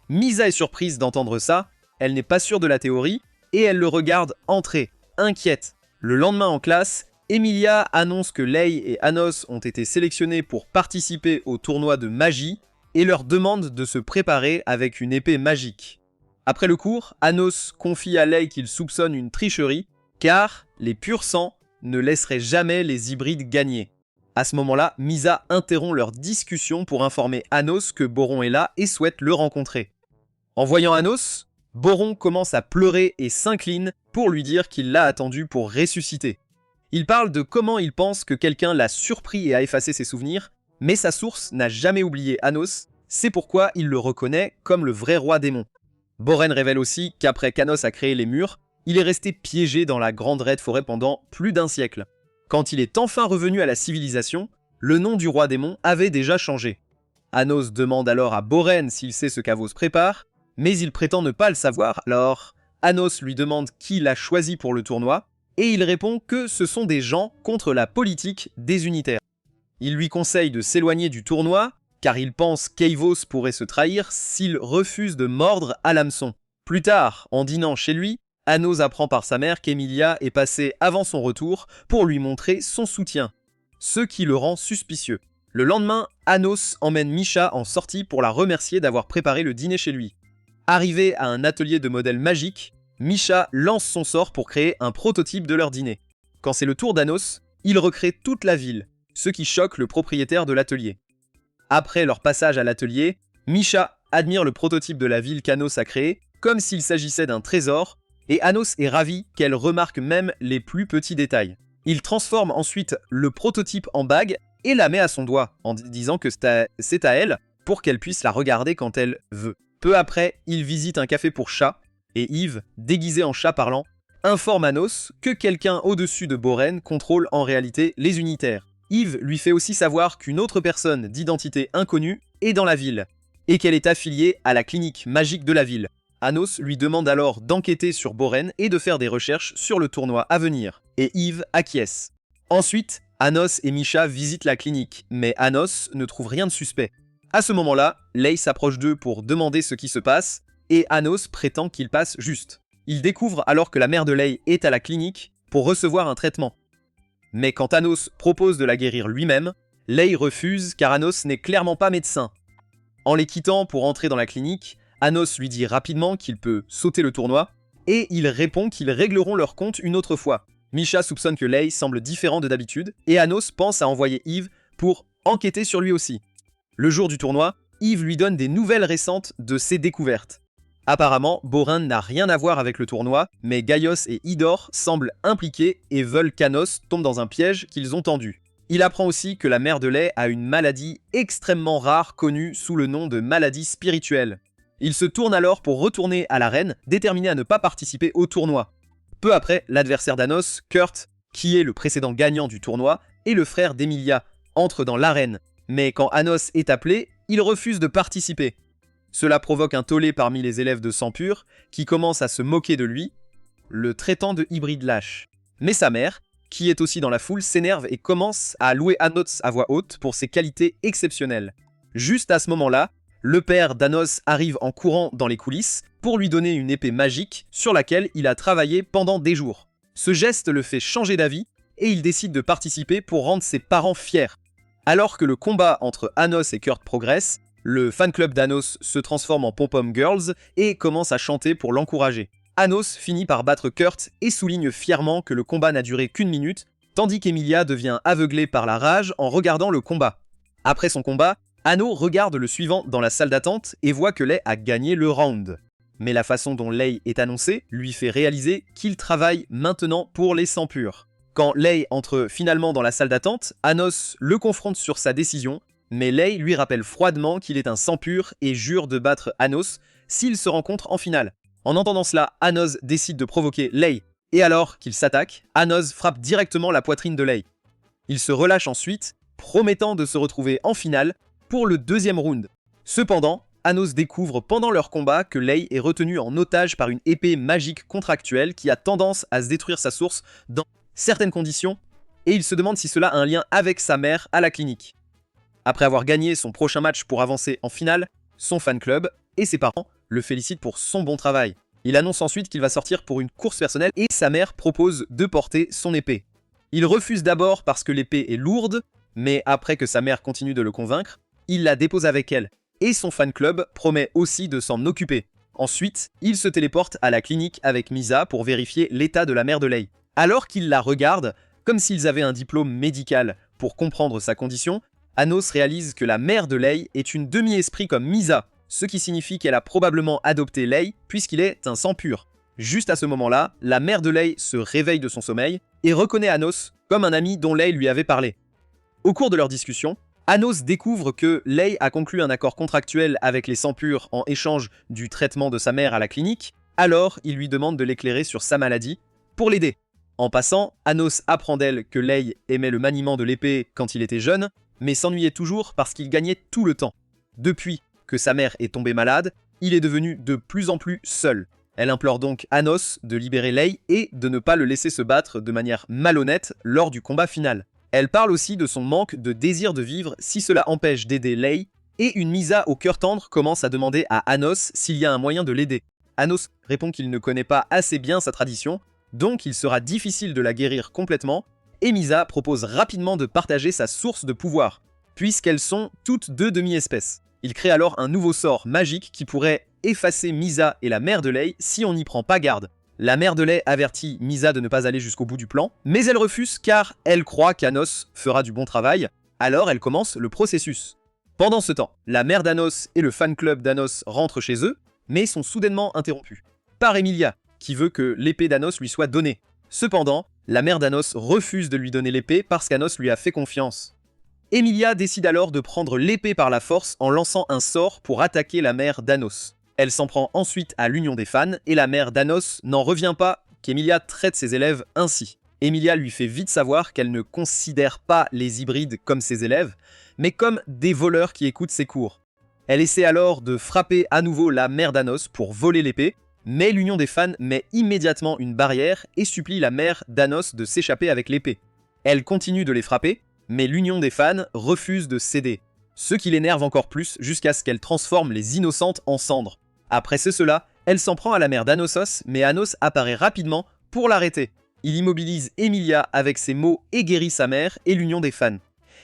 A: Misa est surprise d'entendre ça, elle n'est pas sûre de la théorie, et elle le regarde entrer, inquiète. Le lendemain en classe, Emilia annonce que Lei et Anos ont été sélectionnés pour participer au tournoi de magie, et leur demande de se préparer avec une épée magique. Après le cours, Anos confie à Lei qu'il soupçonne une tricherie, car les purs sangs ne laisseraient jamais les hybrides gagner. À ce moment-là, Misa interrompt leur discussion pour informer Anos que Boron est là et souhaite le rencontrer. En voyant Anos, Boron commence à pleurer et s'incline pour lui dire qu'il l'a attendu pour ressusciter. Il parle de comment il pense que quelqu'un l'a surpris et a effacé ses souvenirs, mais sa source n'a jamais oublié Anos, c'est pourquoi il le reconnaît comme le vrai roi démon. Boren révèle aussi qu'après qu'Anos a créé les murs, il est resté piégé dans la Grande Raide Forêt pendant plus d'un siècle. Quand il est enfin revenu à la civilisation, le nom du roi démon avait déjà changé. Anos demande alors à Boren s'il sait ce qu'Avos prépare, mais il prétend ne pas le savoir, alors Anos lui demande qui l'a choisi pour le tournoi, et il répond que ce sont des gens contre la politique des unitaires. Il lui conseille de s'éloigner du tournoi, car il pense qu'Eivos pourrait se trahir s'il refuse de mordre à l'hameçon. Plus tard, en dînant chez lui, Anos apprend par sa mère qu'Emilia est passée avant son retour pour lui montrer son soutien, ce qui le rend suspicieux. Le lendemain, Anos emmène Misha en sortie pour la remercier d'avoir préparé le dîner chez lui. Arrivé à un atelier de modèles magiques, Misha lance son sort pour créer un prototype de leur dîner. Quand c'est le tour d'Anos, il recrée toute la ville, ce qui choque le propriétaire de l'atelier. Après leur passage à l'atelier, Misha admire le prototype de la ville qu'Anos a créé comme s'il s'agissait d'un trésor, et Anos est ravi qu'elle remarque même les plus petits détails. Il transforme ensuite le prototype en bague et la met à son doigt, en disant que c'est à elle pour qu'elle puisse la regarder quand elle veut. Peu après, il visite un café pour chats, et Yves, déguisé en chat parlant, informe Anos que quelqu'un au-dessus de Boren contrôle en réalité les unitaires. Yves lui fait aussi savoir qu'une autre personne d'identité inconnue est dans la ville, et qu'elle est affiliée à la clinique magique de la ville. Anos lui demande alors d'enquêter sur Boren et de faire des recherches sur le tournoi à venir, et Yves acquiesce. Ensuite, Anos et Misha visitent la clinique, mais Anos ne trouve rien de suspect. À ce moment-là, Lei s'approche d'eux pour demander ce qui se passe, et Anos prétend qu'il passe juste. Il découvre alors que la mère de Lei est à la clinique pour recevoir un traitement. Mais quand Anos propose de la guérir lui-même, Lei refuse car Anos n'est clairement pas médecin. En les quittant pour entrer dans la clinique, Anos lui dit rapidement qu'il peut sauter le tournoi, et il répond qu'ils régleront leur compte une autre fois. Misha soupçonne que Lei semble différent de d'habitude, et Anos pense à envoyer Yves pour enquêter sur lui aussi. Le jour du tournoi, Yves lui donne des nouvelles récentes de ses découvertes. Apparemment, Boren n'a rien à voir avec le tournoi, mais Gaios et Idor semblent impliqués et veulent qu'Anos tombe dans un piège qu'ils ont tendu. Il apprend aussi que la mère de Lei a une maladie extrêmement rare connue sous le nom de maladie spirituelle. Il se tourne alors pour retourner à l'arène, déterminé à ne pas participer au tournoi. Peu après, l'adversaire d'Anos, Kurt, qui est le précédent gagnant du tournoi, et le frère d'Emilia, entrent dans l'arène. Mais quand Anos est appelé, il refuse de participer. Cela provoque un tollé parmi les élèves de sang pur, qui commencent à se moquer de lui, le traitant de hybride lâche. Mais sa mère, qui est aussi dans la foule, s'énerve et commence à louer Anos à voix haute pour ses qualités exceptionnelles. Juste à ce moment-là, le père d'Anos arrive en courant dans les coulisses pour lui donner une épée magique sur laquelle il a travaillé pendant des jours. Ce geste le fait changer d'avis et il décide de participer pour rendre ses parents fiers. Alors que le combat entre Anos et Kurt progresse, le fan club d'Anos se transforme en Pom-Pom Girls et commence à chanter pour l'encourager. Anos finit par battre Kurt et souligne fièrement que le combat n'a duré qu'une minute, tandis qu'Emilia devient aveuglée par la rage en regardant le combat. Après son combat, Anno regarde le suivant dans la salle d'attente et voit que Lei a gagné le round. Mais la façon dont Lei est annoncée lui fait réaliser qu'il travaille maintenant pour les sangs purs. Quand Lei entre finalement dans la salle d'attente, Anos le confronte sur sa décision, mais Lei lui rappelle froidement qu'il est un sang pur et jure de battre Anos s'ils se rencontrent en finale. En entendant cela, Anos décide de provoquer Lei, et alors qu'il s'attaque, Anos frappe directement la poitrine de Lei. Il se relâche ensuite, promettant de se retrouver en finale pour le deuxième round. Cependant, Anos découvre pendant leur combat que Lei est retenue en otage par une épée magique contractuelle qui a tendance à se détruire sa source dans certaines conditions, et il se demande si cela a un lien avec sa mère à la clinique. Après avoir gagné son prochain match pour avancer en finale, son fan club et ses parents le félicitent pour son bon travail. Il annonce ensuite qu'il va sortir pour une course personnelle et sa mère propose de porter son épée. Il refuse d'abord parce que l'épée est lourde, mais après que sa mère continue de le convaincre, il la dépose avec elle, et son fan club promet aussi de s'en occuper. Ensuite, il se téléporte à la clinique avec Misa pour vérifier l'état de la mère de Lei. Alors qu'il la regarde, comme s'ils avaient un diplôme médical pour comprendre sa condition, Anos réalise que la mère de Lei est une demi-esprit comme Misa, ce qui signifie qu'elle a probablement adopté Lei puisqu'il est un sang pur. Juste à ce moment-là, la mère de Lei se réveille de son sommeil et reconnaît Anos comme un ami dont Lei lui avait parlé. Au cours de leur discussion, Anos découvre que Lei a conclu un accord contractuel avec les sangs purs en échange du traitement de sa mère à la clinique, alors il lui demande de l'éclairer sur sa maladie pour l'aider. En passant, Anos apprend d'elle que Lei aimait le maniement de l'épée quand il était jeune, mais s'ennuyait toujours parce qu'il gagnait tout le temps. Depuis que sa mère est tombée malade, il est devenu de plus en plus seul. Elle implore donc Anos de libérer Lei et de ne pas le laisser se battre de manière malhonnête lors du combat final. Elle parle aussi de son manque de désir de vivre si cela empêche d'aider Lei, et une Misa au cœur tendre commence à demander à Anos s'il y a un moyen de l'aider. Anos répond qu'il ne connaît pas assez bien sa tradition, donc il sera difficile de la guérir complètement, et Misa propose rapidement de partager sa source de pouvoir, puisqu'elles sont toutes deux demi-espèces. Il crée alors un nouveau sort magique qui pourrait effacer Misa et la mère de Lei si on n'y prend pas garde. La mère de Lei avertit Misa de ne pas aller jusqu'au bout du plan, mais elle refuse car elle croit qu'Anos fera du bon travail, alors elle commence le processus. Pendant ce temps, la mère d'Anos et le fan club d'Anos rentrent chez eux, mais sont soudainement interrompus par Emilia, qui veut que l'épée d'Anos lui soit donnée. Cependant, la mère d'Anos refuse de lui donner l'épée parce qu'Anos lui a fait confiance. Emilia décide alors de prendre l'épée par la force en lançant un sort pour attaquer la mère d'Anos. Elle s'en prend ensuite à l'union des fans et la mère d'Anos n'en revient pas qu'Emilia traite ses élèves ainsi. Emilia lui fait vite savoir qu'elle ne considère pas les hybrides comme ses élèves, mais comme des voleurs qui écoutent ses cours. Elle essaie alors de frapper à nouveau la mère d'Anos pour voler l'épée, mais l'union des fans met immédiatement une barrière et supplie la mère d'Anos de s'échapper avec l'épée. Elle continue de les frapper, mais l'union des fans refuse de céder, ce qui l'énerve encore plus jusqu'à ce qu'elle transforme les innocentes en cendres. Après cela, elle s'en prend à la mère d'Anosos, mais Anos apparaît rapidement pour l'arrêter. Il immobilise Emilia avec ses mots et guérit sa mère et l'union des fans.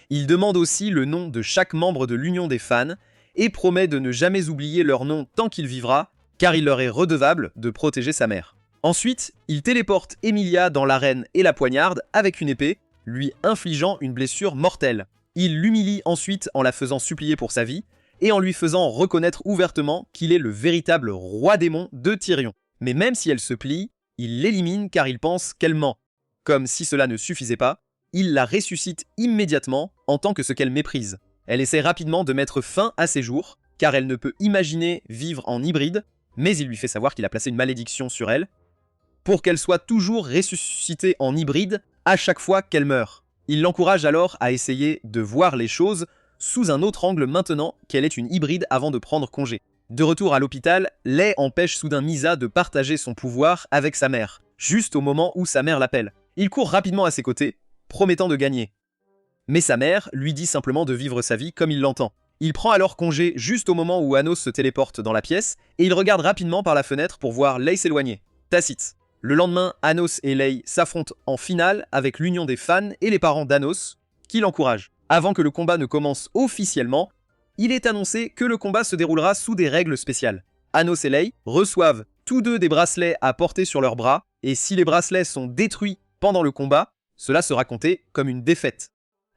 A: Il demande aussi le nom de chaque membre de l'union des fans et promet de ne jamais oublier leur nom tant qu'il vivra, car il leur est redevable de protéger sa mère. Ensuite, il téléporte Emilia dans l'arène et la poignarde avec une épée, lui infligeant une blessure mortelle. Il l'humilie ensuite en la faisant supplier pour sa vie, et en lui faisant reconnaître ouvertement qu'il est le véritable roi démon de Tyrion. Mais même si elle se plie, il l'élimine car il pense qu'elle ment. Comme si cela ne suffisait pas, il la ressuscite immédiatement en tant que ce qu'elle méprise. Elle essaie rapidement de mettre fin à ses jours, car elle ne peut imaginer vivre en hybride, mais il lui fait savoir qu'il a placé une malédiction sur elle, pour qu'elle soit toujours ressuscitée en hybride à chaque fois qu'elle meurt. Il l'encourage alors à essayer de voir les choses sous un autre angle maintenant qu'elle est une hybride avant de prendre congé. De retour à l'hôpital, Lei empêche soudain Misa de partager son pouvoir avec sa mère, juste au moment où sa mère l'appelle. Il court rapidement à ses côtés, promettant de gagner. Mais sa mère lui dit simplement de vivre sa vie comme il l'entend. Il prend alors congé juste au moment où Anos se téléporte dans la pièce, et il regarde rapidement par la fenêtre pour voir Lei s'éloigner. Tacite. Le lendemain, Anos et Lei s'affrontent en finale avec l'union des fans et les parents d'Anos, qui l'encouragent. Avant que le combat ne commence officiellement, il est annoncé que le combat se déroulera sous des règles spéciales. Anos et Lei reçoivent tous deux des bracelets à porter sur leurs bras, et si les bracelets sont détruits pendant le combat, cela sera compté comme une défaite.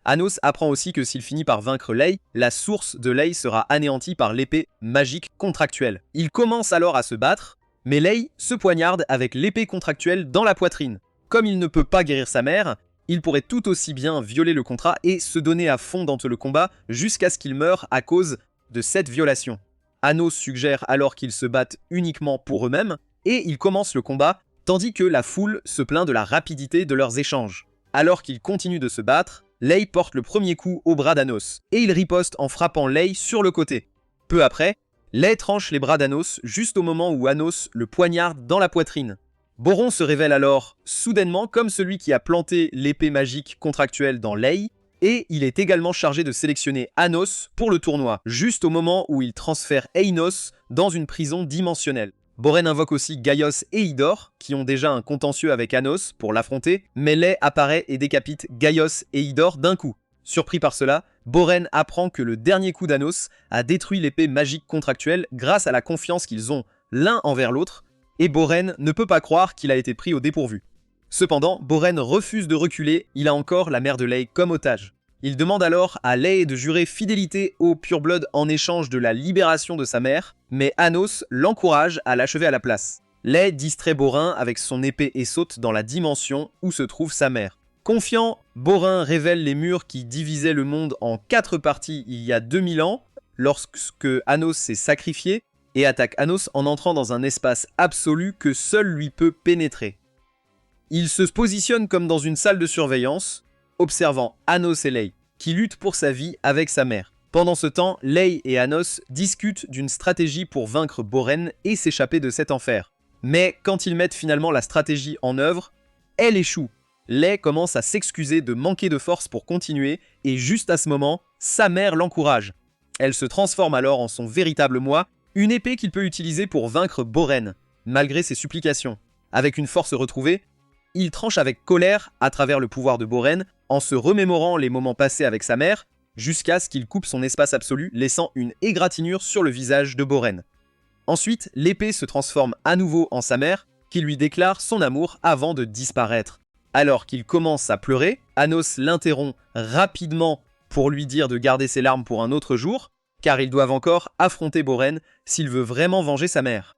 A: Anos apprend aussi que s'il finit par vaincre Lei, la source de Lei sera anéantie par l'épée magique contractuelle. Il commence alors à se battre, mais Lei se poignarde avec l'épée contractuelle dans la poitrine. Comme il ne peut pas guérir sa mère, il pourrait tout aussi bien violer le contrat et se donner à fond dans le combat jusqu'à ce qu'il meure à cause de cette violation. Anos suggère alors qu'ils se battent uniquement pour eux-mêmes, et ils commencent le combat, tandis que la foule se plaint de la rapidité de leurs échanges. Alors qu'ils continuent de se battre, Lei porte le premier coup au bras d'Anos, et il riposte en frappant Lei sur le côté. Peu après, Lei tranche les bras d'Anos juste au moment où Anos le poignarde dans la poitrine. Boron se révèle alors soudainement comme celui qui a planté l'épée magique contractuelle dans Lei, et il est également chargé de sélectionner Anos pour le tournoi, juste au moment où il transfère Einos dans une prison dimensionnelle. Boren invoque aussi Gaios et Idor, qui ont déjà un contentieux avec Anos pour l'affronter, mais Lei apparaît et décapite Gaios et Idor d'un coup. Surpris par cela, Boren apprend que le dernier coup d'Anos a détruit l'épée magique contractuelle grâce à la confiance qu'ils ont l'un envers l'autre, et Boren ne peut pas croire qu'il a été pris au dépourvu. Cependant, Boren refuse de reculer, il a encore la mère de Lei comme otage. Il demande alors à Lei de jurer fidélité au Pureblood en échange de la libération de sa mère, mais Anos l'encourage à l'achever à la place. Lei distrait Boren avec son épée et saute dans la dimension où se trouve sa mère. Confiant, Boren révèle les murs qui divisaient le monde en 4 parties il y a 2000 ans, lorsque Anos s'est sacrifié, et attaque Anos en entrant dans un espace absolu que seul lui peut pénétrer. Il se positionne comme dans une salle de surveillance, observant Anos et Lei, qui luttent pour sa vie avec sa mère. Pendant ce temps, Lei et Anos discutent d'une stratégie pour vaincre Boren et s'échapper de cet enfer. Mais quand ils mettent finalement la stratégie en œuvre, elle échoue. Lei commence à s'excuser de manquer de force pour continuer, et juste à ce moment, sa mère l'encourage. Elle se transforme alors en son véritable moi, une épée qu'il peut utiliser pour vaincre Boren, malgré ses supplications. Avec une force retrouvée, il tranche avec colère à travers le pouvoir de Boren, en se remémorant les moments passés avec sa mère, jusqu'à ce qu'il coupe son espace absolu, laissant une égratignure sur le visage de Boren. Ensuite, l'épée se transforme à nouveau en sa mère, qui lui déclare son amour avant de disparaître. Alors qu'il commence à pleurer, Anos l'interrompt rapidement pour lui dire de garder ses larmes pour un autre jour, car ils doivent encore affronter Boren s'il veut vraiment venger sa mère.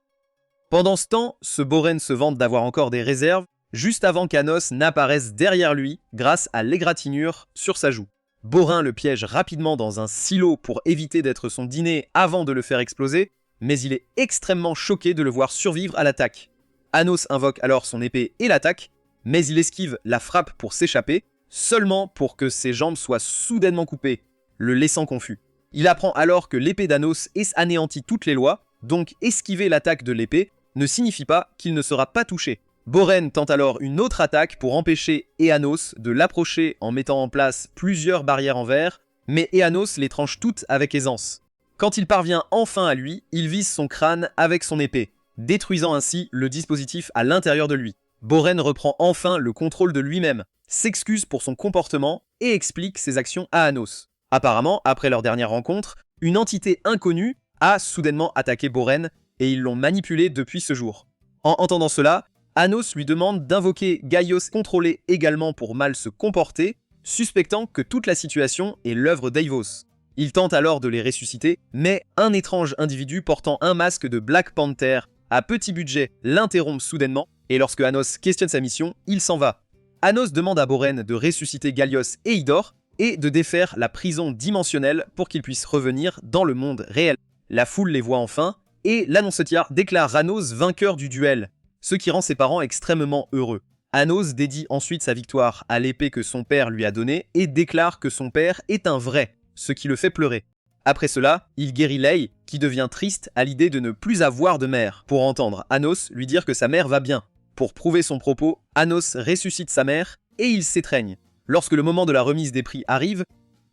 A: Pendant ce temps, ce Boren se vante d'avoir encore des réserves, juste avant qu'Anos n'apparaisse derrière lui grâce à l'égratignure sur sa joue. Boren le piège rapidement dans un silo pour éviter d'être son dîner avant de le faire exploser, mais il est extrêmement choqué de le voir survivre à l'attaque. Anos invoque alors son épée et l'attaque, mais il esquive la frappe pour s'échapper, seulement pour que ses jambes soient soudainement coupées, le laissant confus. Il apprend alors que l'épée d'Anos anéantit toutes les lois, donc esquiver l'attaque de l'épée ne signifie pas qu'il ne sera pas touché. Boren tente alors une autre attaque pour empêcher Eanos de l'approcher en mettant en place plusieurs barrières en verre, mais Eanos les tranche toutes avec aisance. Quand il parvient enfin à lui, il vise son crâne avec son épée, détruisant ainsi le dispositif à l'intérieur de lui. Boren reprend enfin le contrôle de lui-même, s'excuse pour son comportement et explique ses actions à Anos. Apparemment, après leur dernière rencontre, une entité inconnue a soudainement attaqué Boren et ils l'ont manipulé depuis ce jour. En entendant cela, Anos lui demande d'invoquer Gaios contrôlé également pour mal se comporter, suspectant que toute la situation est l'œuvre d'Eivos. Il tente alors de les ressusciter, mais un étrange individu portant un masque de Black Panther à petit budget l'interrompt soudainement, et lorsque Anos questionne sa mission, il s'en va. Anos demande à Boren de ressusciter Gaios et Idor, et de défaire la prison dimensionnelle pour qu'ils puissent revenir dans le monde réel. La foule les voit enfin, et l'annoncetière déclare Anos vainqueur du duel, ce qui rend ses parents extrêmement heureux. Anos dédie ensuite sa victoire à l'épée que son père lui a donnée, et déclare que son père est un vrai, ce qui le fait pleurer. Après cela, il guérit Lei, qui devient triste à l'idée de ne plus avoir de mère, pour entendre Anos lui dire que sa mère va bien. Pour prouver son propos, Anos ressuscite sa mère, et ils s'étreignent. Lorsque le moment de la remise des prix arrive,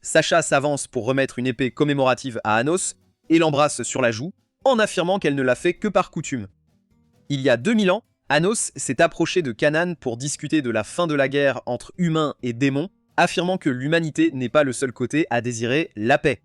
A: Sacha s'avance pour remettre une épée commémorative à Anos, et l'embrasse sur la joue, en affirmant qu'elle ne l'a fait que par coutume. Il y a 2000 ans, Anos s'est approché de Canaan pour discuter de la fin de la guerre entre humains et démons, affirmant que l'humanité n'est pas le seul côté à désirer la paix.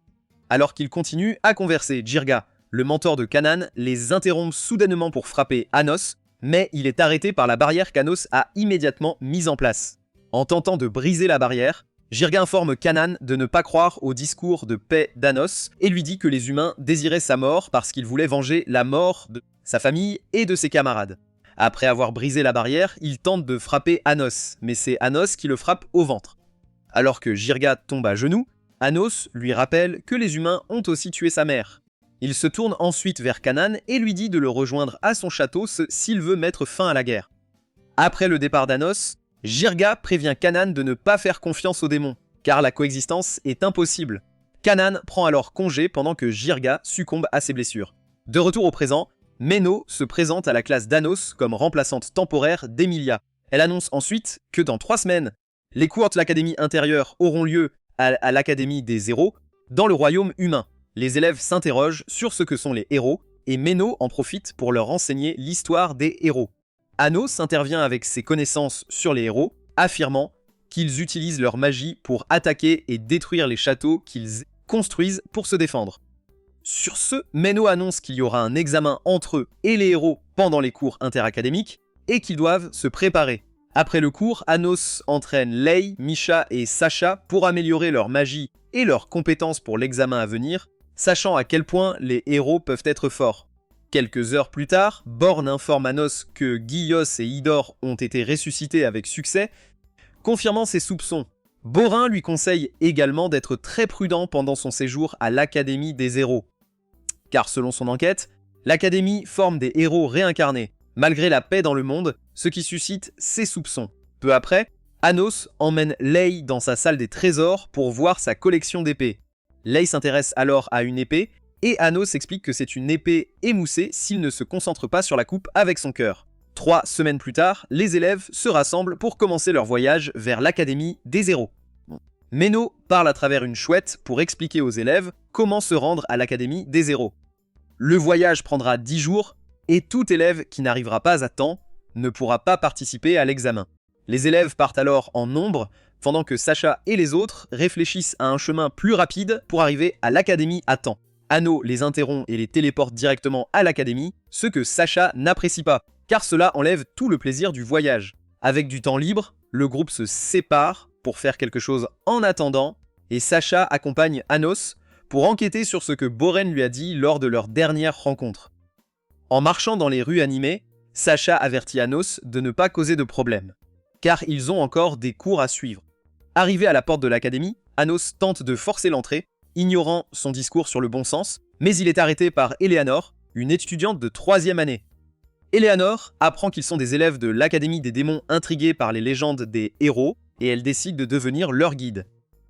A: Alors qu'il continue à converser, Jirga, le mentor de Canaan, les interrompt soudainement pour frapper Anos, mais il est arrêté par la barrière qu'Anos a immédiatement mise en place. En tentant de briser la barrière, Jirga informe Canaan de ne pas croire au discours de paix d'Anos et lui dit que les humains désiraient sa mort parce qu'ils voulaient venger la mort de sa famille et de ses camarades. Après avoir brisé la barrière, il tente de frapper Anos, mais c'est Anos qui le frappe au ventre. Alors que Jirga tombe à genoux, Anos lui rappelle que les humains ont aussi tué sa mère. Il se tourne ensuite vers Canaan et lui dit de le rejoindre à son château s'il veut mettre fin à la guerre. Après le départ d'Anos, Jirga prévient Canaan de ne pas faire confiance aux démons, car la coexistence est impossible. Canaan prend alors congé pendant que Jirga succombe à ses blessures. De retour au présent, Meno se présente à la classe d'Anos comme remplaçante temporaire d'Emilia. Elle annonce ensuite que dans 3 semaines, les cours de l'Académie intérieure auront lieu à l'Académie des héros dans le royaume humain. Les élèves s'interrogent sur ce que sont les héros et Meno en profite pour leur enseigner l'histoire des héros. Anos intervient avec ses connaissances sur les héros, affirmant qu'ils utilisent leur magie pour attaquer et détruire les châteaux qu'ils construisent pour se défendre. Sur ce, Meno annonce qu'il y aura un examen entre eux et les héros pendant les cours interacadémiques et qu'ils doivent se préparer. Après le cours, Anos entraîne Lei, Misha et Sasha pour améliorer leur magie et leurs compétences pour l'examen à venir, sachant à quel point les héros peuvent être forts. Quelques heures plus tard, Born informe Anos que Guios et Idor ont été ressuscités avec succès, confirmant ses soupçons. Borin lui conseille également d'être très prudent pendant son séjour à l'Académie des héros. Car selon son enquête, l'Académie forme des héros réincarnés, malgré la paix dans le monde, ce qui suscite ses soupçons. Peu après, Anos emmène Lei dans sa salle des trésors pour voir sa collection d'épées. Lei s'intéresse alors à une épée, et Anos explique que c'est une épée émoussée s'il ne se concentre pas sur la coupe avec son cœur. 3 semaines plus tard, les élèves se rassemblent pour commencer leur voyage vers l'Académie des héros. Meno parle à travers une chouette pour expliquer aux élèves comment se rendre à l'Académie des héros. Le voyage prendra 10 jours, et tout élève qui n'arrivera pas à temps ne pourra pas participer à l'examen. Les élèves partent alors en nombre, pendant que Sasha et les autres réfléchissent à un chemin plus rapide pour arriver à l'Académie à temps. Ano les interrompt et les téléporte directement à l'Académie, ce que Sasha n'apprécie pas, car cela enlève tout le plaisir du voyage. Avec du temps libre, le groupe se sépare pour faire quelque chose en attendant, et Sasha accompagne Anos pour enquêter sur ce que Boren lui a dit lors de leur dernière rencontre. En marchant dans les rues animées, Sasha avertit Anos de ne pas causer de problème, car ils ont encore des cours à suivre. Arrivé à la porte de l'Académie, Anos tente de forcer l'entrée, ignorant son discours sur le bon sens, mais il est arrêté par Eleanor, une étudiante de 3e année. Eleanor apprend qu'ils sont des élèves de l'Académie des démons intrigués par les légendes des héros, et elle décide de devenir leur guide.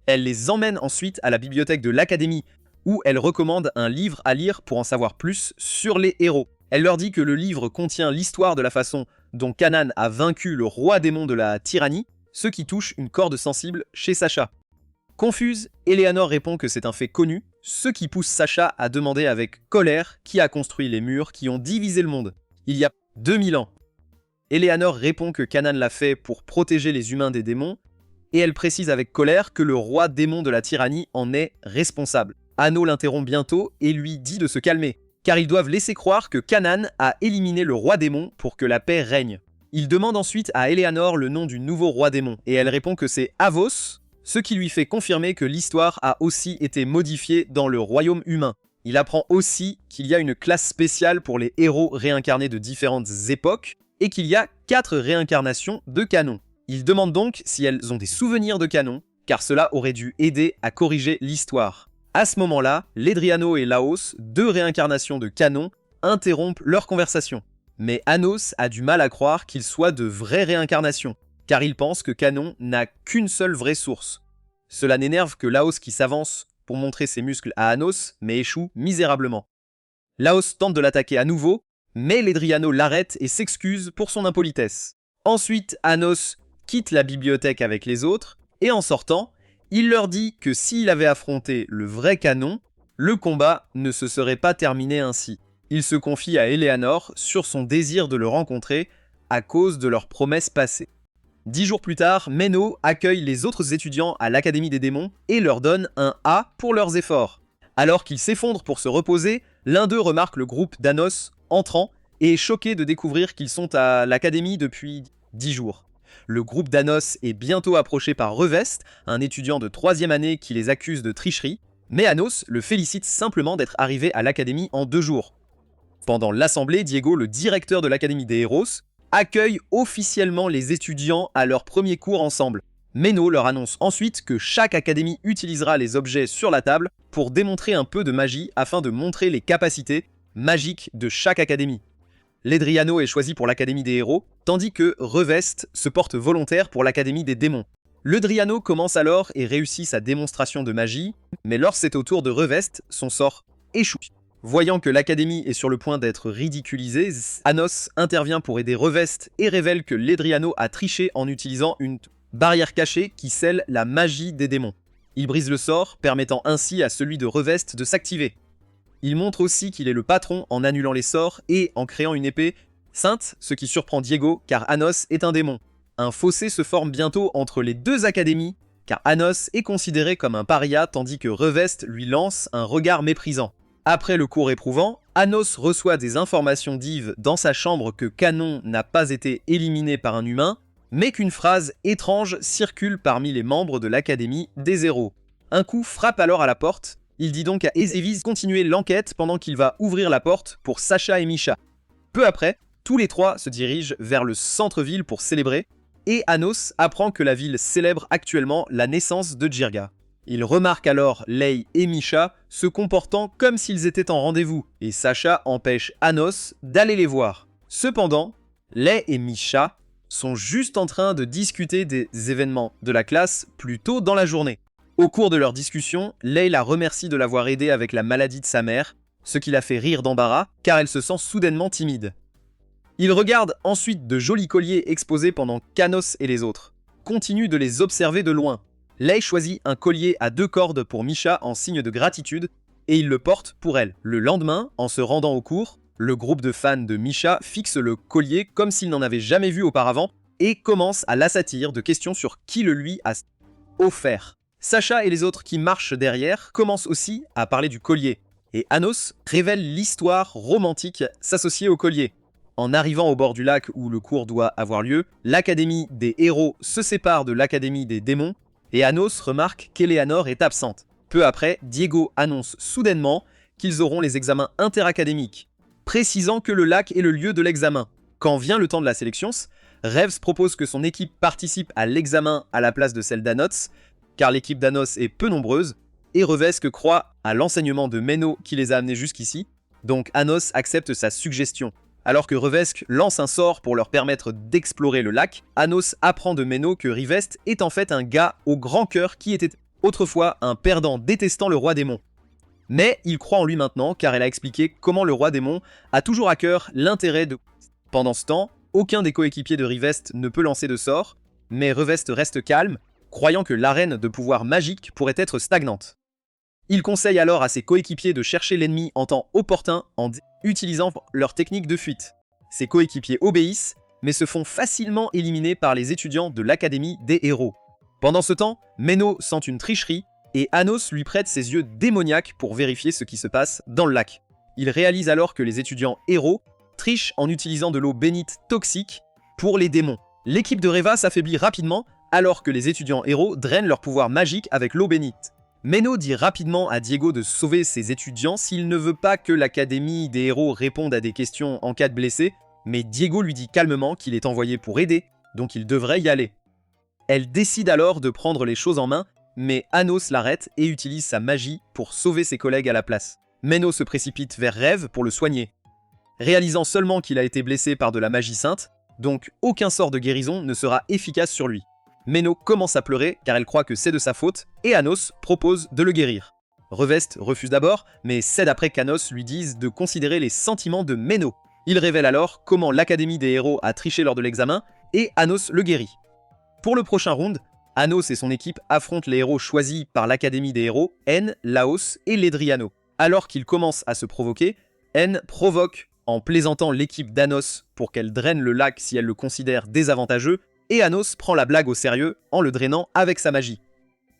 A: Elle les emmène ensuite à la bibliothèque de l'Académie, où elle recommande un livre à lire pour en savoir plus sur les héros. Elle leur dit que le livre contient l'histoire de la façon dont Kanan a vaincu le roi démon de la tyrannie, ce qui touche une corde sensible chez Sasha. Confuse, Eleanor répond que c'est un fait connu, ce qui pousse Sasha à demander avec colère qui a construit les murs qui ont divisé le monde, il y a 2000 ans. Eleanor répond que Kanan l'a fait pour protéger les humains des démons, et elle précise avec colère que le roi démon de la tyrannie en est responsable. Ano l'interrompt bientôt et lui dit de se calmer, car ils doivent laisser croire que Kanan a éliminé le roi démon pour que la paix règne. Il demande ensuite à Eleanor le nom du nouveau roi démon, et elle répond que c'est Avos, ce qui lui fait confirmer que l'histoire a aussi été modifiée dans le royaume humain. Il apprend aussi qu'il y a une classe spéciale pour les héros réincarnés de différentes époques, et qu'il y a 4 réincarnations de Canon. Il demande donc si elles ont des souvenirs de Canon, car cela aurait dû aider à corriger l'histoire. À ce moment-là, Ledriano et Laos, 2 réincarnations de Canon, interrompent leur conversation. Mais Anos a du mal à croire qu'ils soient de vraies réincarnations, car il pense que Canon n'a qu'une seule vraie source. Cela n'énerve que Laos qui s'avance pour montrer ses muscles à Anos, mais échoue misérablement. Laos tente de l'attaquer à nouveau, mais Ledriano l'arrête et s'excuse pour son impolitesse. Ensuite, Anos quitte la bibliothèque avec les autres, et en sortant, il leur dit que s'il avait affronté le vrai Canon, le combat ne se serait pas terminé ainsi. Il se confie à Eleanor sur son désir de le rencontrer à cause de leurs promesses passées. 10 jours plus tard, Meno accueille les autres étudiants à l'Académie des démons et leur donne un A pour leurs efforts. Alors qu'ils s'effondrent pour se reposer, l'un d'eux remarque le groupe d'Anos entrant et est choqué de découvrir qu'ils sont à l'Académie depuis 10 jours. Le groupe d'Anos est bientôt approché par Revest, un étudiant de 3e année qui les accuse de tricherie, mais Anos le félicite simplement d'être arrivé à l'Académie en 2 jours. Pendant l'assemblée, Diego, le directeur de l'Académie des héros, accueille officiellement les étudiants à leur premier cours ensemble. Meno leur annonce ensuite que chaque académie utilisera les objets sur la table pour démontrer un peu de magie afin de montrer les capacités magiques de chaque académie. Ledriano est choisi pour l'Académie des héros, tandis que Revest se porte volontaire pour l'Académie des démons. Ledriano commence alors et réussit sa démonstration de magie, mais lorsque c'est au tour de Revest, son sort échoue. Voyant que l'académie est sur le point d'être ridiculisée, Anos intervient pour aider Revest et révèle que Ledriano a triché en utilisant une barrière cachée qui scelle la magie des démons. Il brise le sort, permettant ainsi à celui de Revest de s'activer. Il montre aussi qu'il est le patron en annulant les sorts et en créant une épée sainte, ce qui surprend Diego car Anos est un démon. Un fossé se forme bientôt entre les deux académies car Anos est considéré comme un paria tandis que Revest lui lance un regard méprisant. Après le cours éprouvant, Anos reçoit des informations d'Yves dans sa chambre que Canon n'a pas été éliminé par un humain, mais qu'une phrase étrange circule parmi les membres de l'Académie des Héros. Un coup frappe alors à la porte, il dit donc à Ezevis de continuer l'enquête pendant qu'il va ouvrir la porte pour Sacha et Misha. Peu après, tous les trois se dirigent vers le centre-ville pour célébrer, et Anos apprend que la ville célèbre actuellement la naissance de Jirga. Il remarque alors Lei et Misha se comportant comme s'ils étaient en rendez-vous, et Sacha empêche Anos d'aller les voir. Cependant, Lei et Misha sont juste en train de discuter des événements de la classe plus tôt dans la journée. Au cours de leur discussion, Lei la remercie de l'avoir aidé avec la maladie de sa mère, ce qui la fait rire d'embarras car elle se sent soudainement timide. Il regarde ensuite de jolis colliers exposés pendant qu'Anos et les autres continuent de les observer de loin. Lei choisit un collier à 2 cordes pour Misha en signe de gratitude et il le porte pour elle. Le lendemain, en se rendant au cours, le groupe de fans de Misha fixe le collier comme s'il n'en avait jamais vu auparavant et commence à l'assatir de questions sur qui le lui a offert. Sacha et les autres qui marchent derrière commencent aussi à parler du collier et Anos révèle l'histoire romantique s'associer au collier. En arrivant au bord du lac où le cours doit avoir lieu, l'Académie des Héros se sépare de l'Académie des Démons et Anos remarque qu'Eleanor est absente. Peu après, Diego annonce soudainement qu'ils auront les examens interacadémiques, précisant que le lac est le lieu de l'examen. Quand vient le temps de la sélection, Revs propose que son équipe participe à l'examen à la place de celle d'Anos, car l'équipe d'Anos est peu nombreuse, et Revesque croit à l'enseignement de Meno qui les a amenés jusqu'ici, donc Anos accepte sa suggestion. Alors que Revesque lance un sort pour leur permettre d'explorer le lac, Anos apprend de Meno que Rivest est en fait un gars au grand cœur qui était autrefois un perdant détestant le roi démon. Mais il croit en lui maintenant car elle a expliqué comment le roi démon a toujours à cœur l'intérêt de... Pendant ce temps, aucun des coéquipiers de Rivest ne peut lancer de sort, mais Revest reste calme, croyant que l'arène de pouvoir magique pourrait être stagnante. Il conseille alors à ses coéquipiers de chercher l'ennemi en temps opportun en utilisant leur technique de fuite. Ses coéquipiers obéissent, mais se font facilement éliminer par les étudiants de l'Académie des Héros. Pendant ce temps, Meno sent une tricherie et Anos lui prête ses yeux démoniaques pour vérifier ce qui se passe dans le lac. Il réalise alors que les étudiants héros trichent en utilisant de l'eau bénite toxique pour les démons. L'équipe de Reva s'affaiblit rapidement alors que les étudiants héros drainent leur pouvoir magique avec l'eau bénite. Meno dit rapidement à Diego de sauver ses étudiants s'il ne veut pas que l'Académie des Héros réponde à des questions en cas de blessé, mais Diego lui dit calmement qu'il est envoyé pour aider, donc il devrait y aller. Elle décide alors de prendre les choses en main, mais Anos l'arrête et utilise sa magie pour sauver ses collègues à la place. Meno se précipite vers Rêve pour le soigner. Réalisant seulement qu'il a été blessé par de la magie sainte, donc aucun sort de guérison ne sera efficace sur lui. Meno commence à pleurer car elle croit que c'est de sa faute et Anos propose de le guérir. Revest refuse d'abord, mais cède après qu'Anos lui dise de considérer les sentiments de Meno. Il révèle alors comment l'Académie des Héros a triché lors de l'examen et Anos le guérit. Pour le prochain round, Anos et son équipe affrontent les héros choisis par l'Académie des Héros, N, Laos et Ledriano. Alors qu'ils commencent à se provoquer, N provoque en plaisantant l'équipe d'Anos pour qu'elle draine le lac si elle le considère désavantageux, et Anos prend la blague au sérieux en le drainant avec sa magie.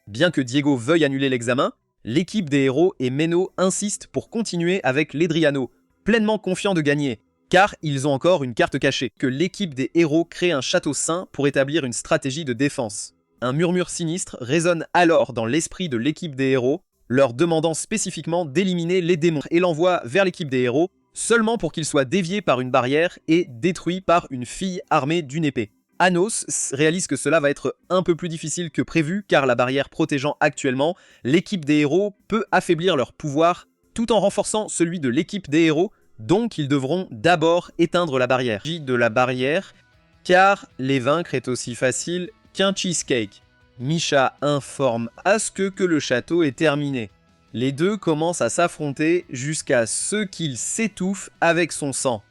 A: Bien que Diego veuille annuler l'examen, l'équipe des héros et Meno insistent pour continuer avec Ledriano, pleinement confiants de gagner, car ils ont encore une carte cachée, que l'équipe des héros crée un château saint pour établir une stratégie de défense. Un murmure sinistre résonne alors dans l'esprit de l'équipe des héros, leur demandant spécifiquement d'éliminer les démons, et l'envoie vers l'équipe des héros, seulement pour qu'ils soient déviés par une barrière et détruits par une fille armée d'une épée. Anos réalise que cela va être un peu plus difficile que prévu car la barrière protégeant actuellement l'équipe des héros peut affaiblir leur pouvoir tout en renforçant celui de l'équipe des héros, donc ils devront d'abord éteindre la barrière. De la barrière car les vaincre est aussi facile qu'un cheesecake. Misha informe Aske que le château est terminé. Les deux commencent à s'affronter jusqu'à ce qu'il s'étouffe avec son sang,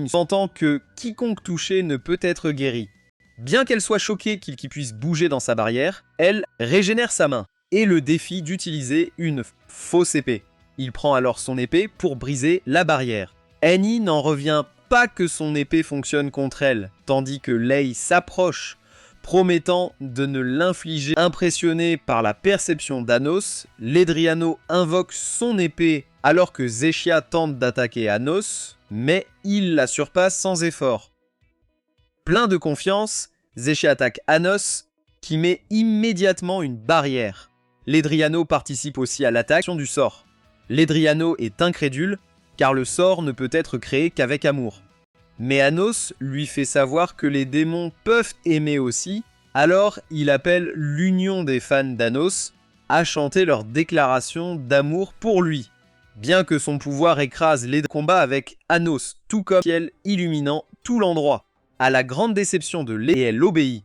A: sentant que quiconque touché ne peut être guéri. Bien qu'elle soit choquée qu'il puisse bouger dans sa barrière, elle régénère sa main et le défie d'utiliser une fausse épée. Il prend alors son épée pour briser la barrière. Annie n'en revient pas que son épée fonctionne contre elle, tandis que Lei s'approche, promettant de ne l'infliger. Impressionné par la perception d'Anos, Ledriano invoque son épée alors que Zechia tente d'attaquer Anos, mais il la surpasse sans effort. Plein de confiance, Zechia attaque Anos, qui met immédiatement une barrière. Ledriano participe aussi à l'attaque du sort. Ledriano est incrédule, car le sort ne peut être créé qu'avec amour. Mais Anos lui fait savoir que les démons peuvent aimer aussi, alors il appelle l'union des fans d'Anos à chanter leur déclaration d'amour pour lui. Bien que son pouvoir écrase les combats avec Anos, tout comme ciel illuminant tout l'endroit. À la grande déception de Lei, elle obéit.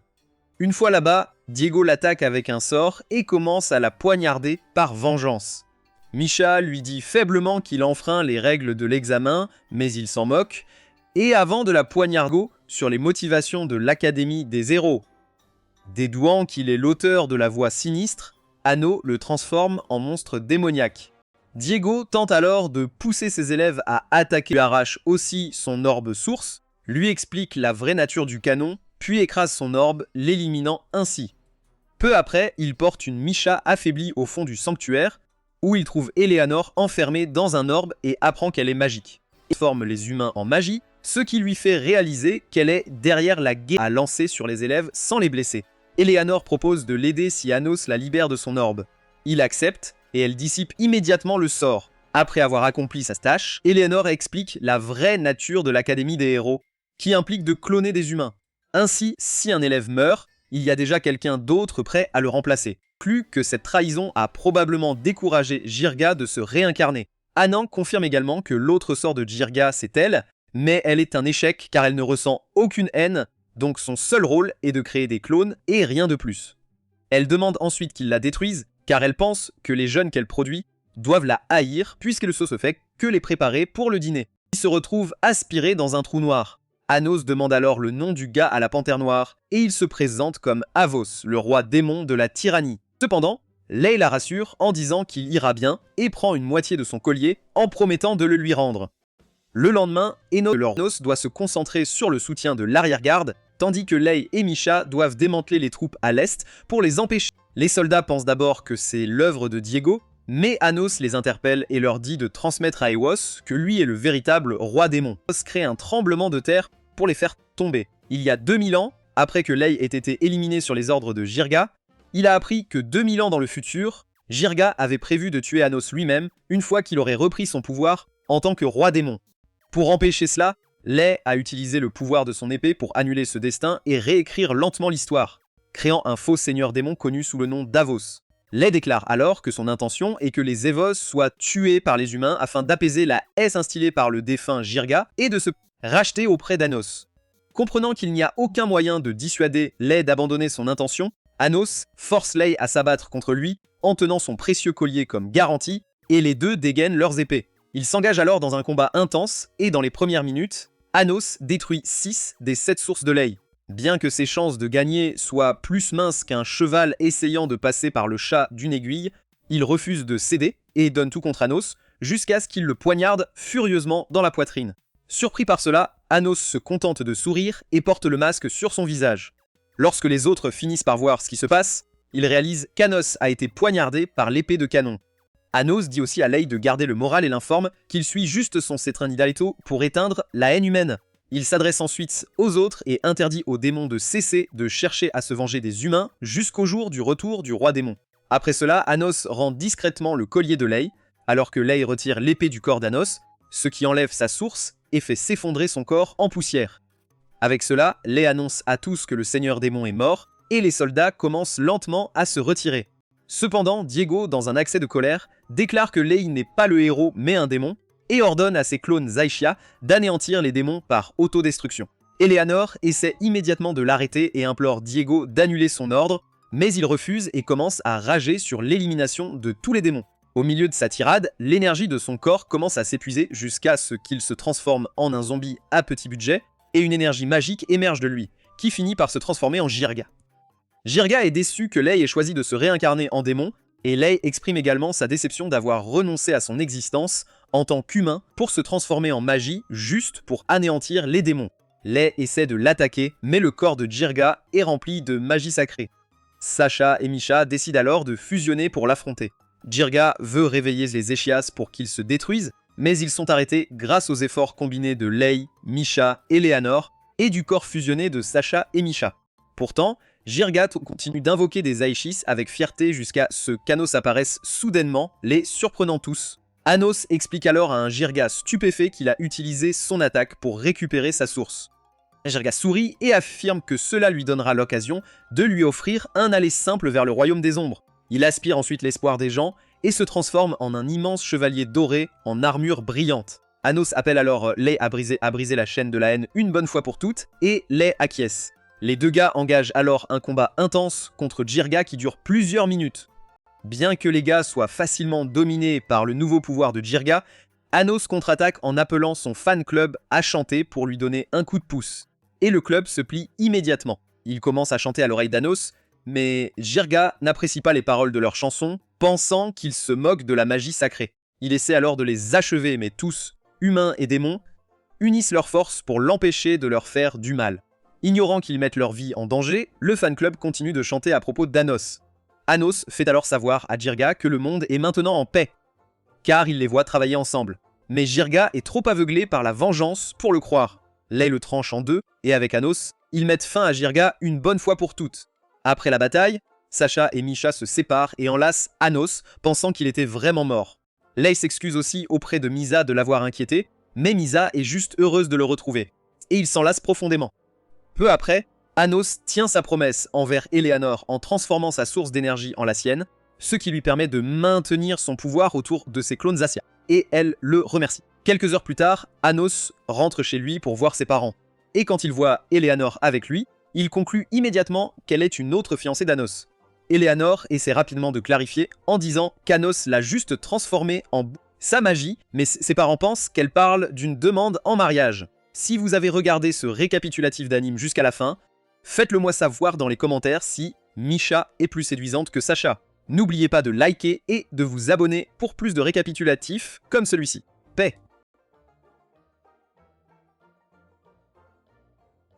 A: Une fois là-bas, Diego l'attaque avec un sort et commence à la poignarder par vengeance. Misha lui dit faiblement qu'il enfreint les règles de l'examen, mais il s'en moque, et avant de la poignarder sur les motivations de l'Académie des héros. Dédouant qu'il est l'auteur de la voix sinistre, Anno le transforme en monstre démoniaque. Diego tente alors de pousser ses élèves à attaquer, lui arrache aussi son orbe source, lui explique la vraie nature du canon, puis écrase son orbe, l'éliminant ainsi. Peu après, il porte une Misha affaiblie au fond du sanctuaire, où il trouve Eleanor enfermée dans un orbe et apprend qu'elle est magique. Il forme les humains en magie, ce qui lui fait réaliser qu'elle est derrière la guerre à lancer sur les élèves sans les blesser. Eleanor propose de l'aider si Anos la libère de son orbe. Il accepte, et elle dissipe immédiatement le sort. Après avoir accompli sa tâche, Eleanor explique la vraie nature de l'Académie des héros, qui implique de cloner des humains. Ainsi, si un élève meurt, il y a déjà quelqu'un d'autre prêt à le remplacer. Plus que cette trahison a probablement découragé Jirga de se réincarner. Anand confirme également que l'autre sort de Jirga, c'est elle, mais elle est un échec car elle ne ressent aucune haine, donc son seul rôle est de créer des clones et rien de plus. Elle demande ensuite qu'ils la détruisent, car elle pense que les jeunes qu'elle produit doivent la haïr puisqu'elle ne se fait que les préparer pour le dîner. Ils se retrouvent aspirés dans un trou noir. Anos demande alors le nom du gars à la panthère noire, et il se présente comme Avos, le roi démon de la tyrannie. Cependant, Lei la rassure en disant qu'il ira bien et prend une moitié de son collier en promettant de le lui rendre. Le lendemain, Enos doit se concentrer sur le soutien de l'arrière-garde, tandis que Lei et Misha doivent démanteler les troupes à l'est pour les empêcher. Les soldats pensent d'abord que c'est l'œuvre de Diego, mais Anos les interpelle et leur dit de transmettre à Ewos que lui est le véritable roi démon. Ewos crée un tremblement de terre pour les faire tomber. Il y a 2000 ans, après que Lei ait été éliminé sur les ordres de Jirga, il a appris que 2000 ans dans le futur, Jirga avait prévu de tuer Anos lui-même une fois qu'il aurait repris son pouvoir en tant que roi démon. Pour empêcher cela, Lei a utilisé le pouvoir de son épée pour annuler ce destin et réécrire lentement l'histoire, créant un faux seigneur démon connu sous le nom d'Avos. Lei déclare alors que son intention est que les Evos soient tués par les humains afin d'apaiser la haine instillée par le défunt Jirga et de se racheter auprès d'Anos. Comprenant qu'il n'y a aucun moyen de dissuader Lei d'abandonner son intention, Anos force Lei à s'abattre contre lui en tenant son précieux collier comme garantie, et les deux dégainent leurs épées. Ils s'engagent alors dans un combat intense, et dans les premières minutes, Anos détruit 6 des 7 sources de Lei. Bien que ses chances de gagner soient plus minces qu'un cheval essayant de passer par le chat d'une aiguille, il refuse de céder et donne tout contre Anos, jusqu'à ce qu'il le poignarde furieusement dans la poitrine. Surpris par cela, Anos se contente de sourire et porte le masque sur son visage. Lorsque les autres finissent par voir ce qui se passe, ils réalisent qu'Anos a été poignardé par l'épée de canon. Anos dit aussi à Lei de garder le moral et l'informe qu'il suit juste son Cetrinidalito pour éteindre la haine humaine. Il s'adresse ensuite aux autres et interdit aux démons de cesser de chercher à se venger des humains jusqu'au jour du retour du roi démon. Après cela, Anos rend discrètement le collier de Lei, alors que Lei retire l'épée du corps d'Anos, ce qui enlève sa source et fait s'effondrer son corps en poussière. Avec cela, Lei annonce à tous que le seigneur démon est mort, et les soldats commencent lentement à se retirer. Cependant, Diego, dans un accès de colère, déclare que Lei n'est pas le héros mais un démon, et ordonne à ses clones Zaishia d'anéantir les démons par autodestruction. Eleanor essaie immédiatement de l'arrêter et implore Diego d'annuler son ordre, mais il refuse et commence à rager sur l'élimination de tous les démons. Au milieu de sa tirade, l'énergie de son corps commence à s'épuiser jusqu'à ce qu'il se transforme en un zombie à petit budget, et une énergie magique émerge de lui, qui finit par se transformer en Jirga. Jirga est déçu que Lei ait choisi de se réincarner en démon, et Lei exprime également sa déception d'avoir renoncé à son existence en tant qu'humain pour se transformer en magie juste pour anéantir les démons. Lei essaie de l'attaquer, mais le corps de Jirga est rempli de magie sacrée. Sasha et Misha décident alors de fusionner pour l'affronter. Jirga veut réveiller les Échias pour qu'ils se détruisent, mais ils sont arrêtés grâce aux efforts combinés de Lei, Misha et Léanor, et du corps fusionné de Sasha et Misha. Pourtant, Jirga continue d'invoquer des Aishis avec fierté jusqu'à ce qu'Anos apparaisse soudainement, les surprenant tous. Anos explique alors à un Jirga stupéfait qu'il a utilisé son attaque pour récupérer sa source. Jirga sourit et affirme que cela lui donnera l'occasion de lui offrir un aller simple vers le royaume des ombres. Il aspire ensuite l'espoir des gens et se transforme en un immense chevalier doré en armure brillante. Anos appelle alors Lei à briser la chaîne de la haine une bonne fois pour toutes, et Lei acquiesce. Les deux gars engagent alors un combat intense contre Jirga qui dure plusieurs minutes. Bien que les gars soient facilement dominés par le nouveau pouvoir de Jirga, Anos contre-attaque en appelant son fan club à chanter pour lui donner un coup de pouce. Et le club se plie immédiatement. Il commence à chanter à l'oreille d'Anos, mais Jirga n'apprécie pas les paroles de leur chanson, pensant qu'ils se moquent de la magie sacrée. Il essaie alors de les achever, mais tous, humains et démons, unissent leurs forces pour l'empêcher de leur faire du mal. Ignorant qu'ils mettent leur vie en danger, le fan club continue de chanter à propos d'Anos. Anos fait alors savoir à Jirga que le monde est maintenant en paix, car il les voit travailler ensemble. Mais Jirga est trop aveuglé par la vengeance pour le croire. Lei le tranche en deux, et avec Anos, ils mettent fin à Jirga une bonne fois pour toutes. Après la bataille, Sasha et Misha se séparent et enlacent Anos, pensant qu'il était vraiment mort. Lei s'excuse aussi auprès de Misa de l'avoir inquiété, mais Misa est juste heureuse de le retrouver. Et ils s'enlacent profondément. Peu après, Anos tient sa promesse envers Eleanor en transformant sa source d'énergie en la sienne, ce qui lui permet de maintenir son pouvoir autour de ses clones Zacia. Et elle le remercie. Quelques heures plus tard, Anos rentre chez lui pour voir ses parents. Et quand il voit Eleanor avec lui, il conclut immédiatement qu'elle est une autre fiancée d'Anos. Eleanor essaie rapidement de clarifier en disant qu'Anos l'a juste transformée en sa magie, mais ses parents pensent qu'elle parle d'une demande en mariage. Si vous avez regardé ce récapitulatif d'anime jusqu'à la fin, faites-le moi savoir dans les commentaires si Misha est plus séduisante que Sasha. N'oubliez pas de liker et de vous abonner pour plus de récapitulatifs comme celui-ci. Paix!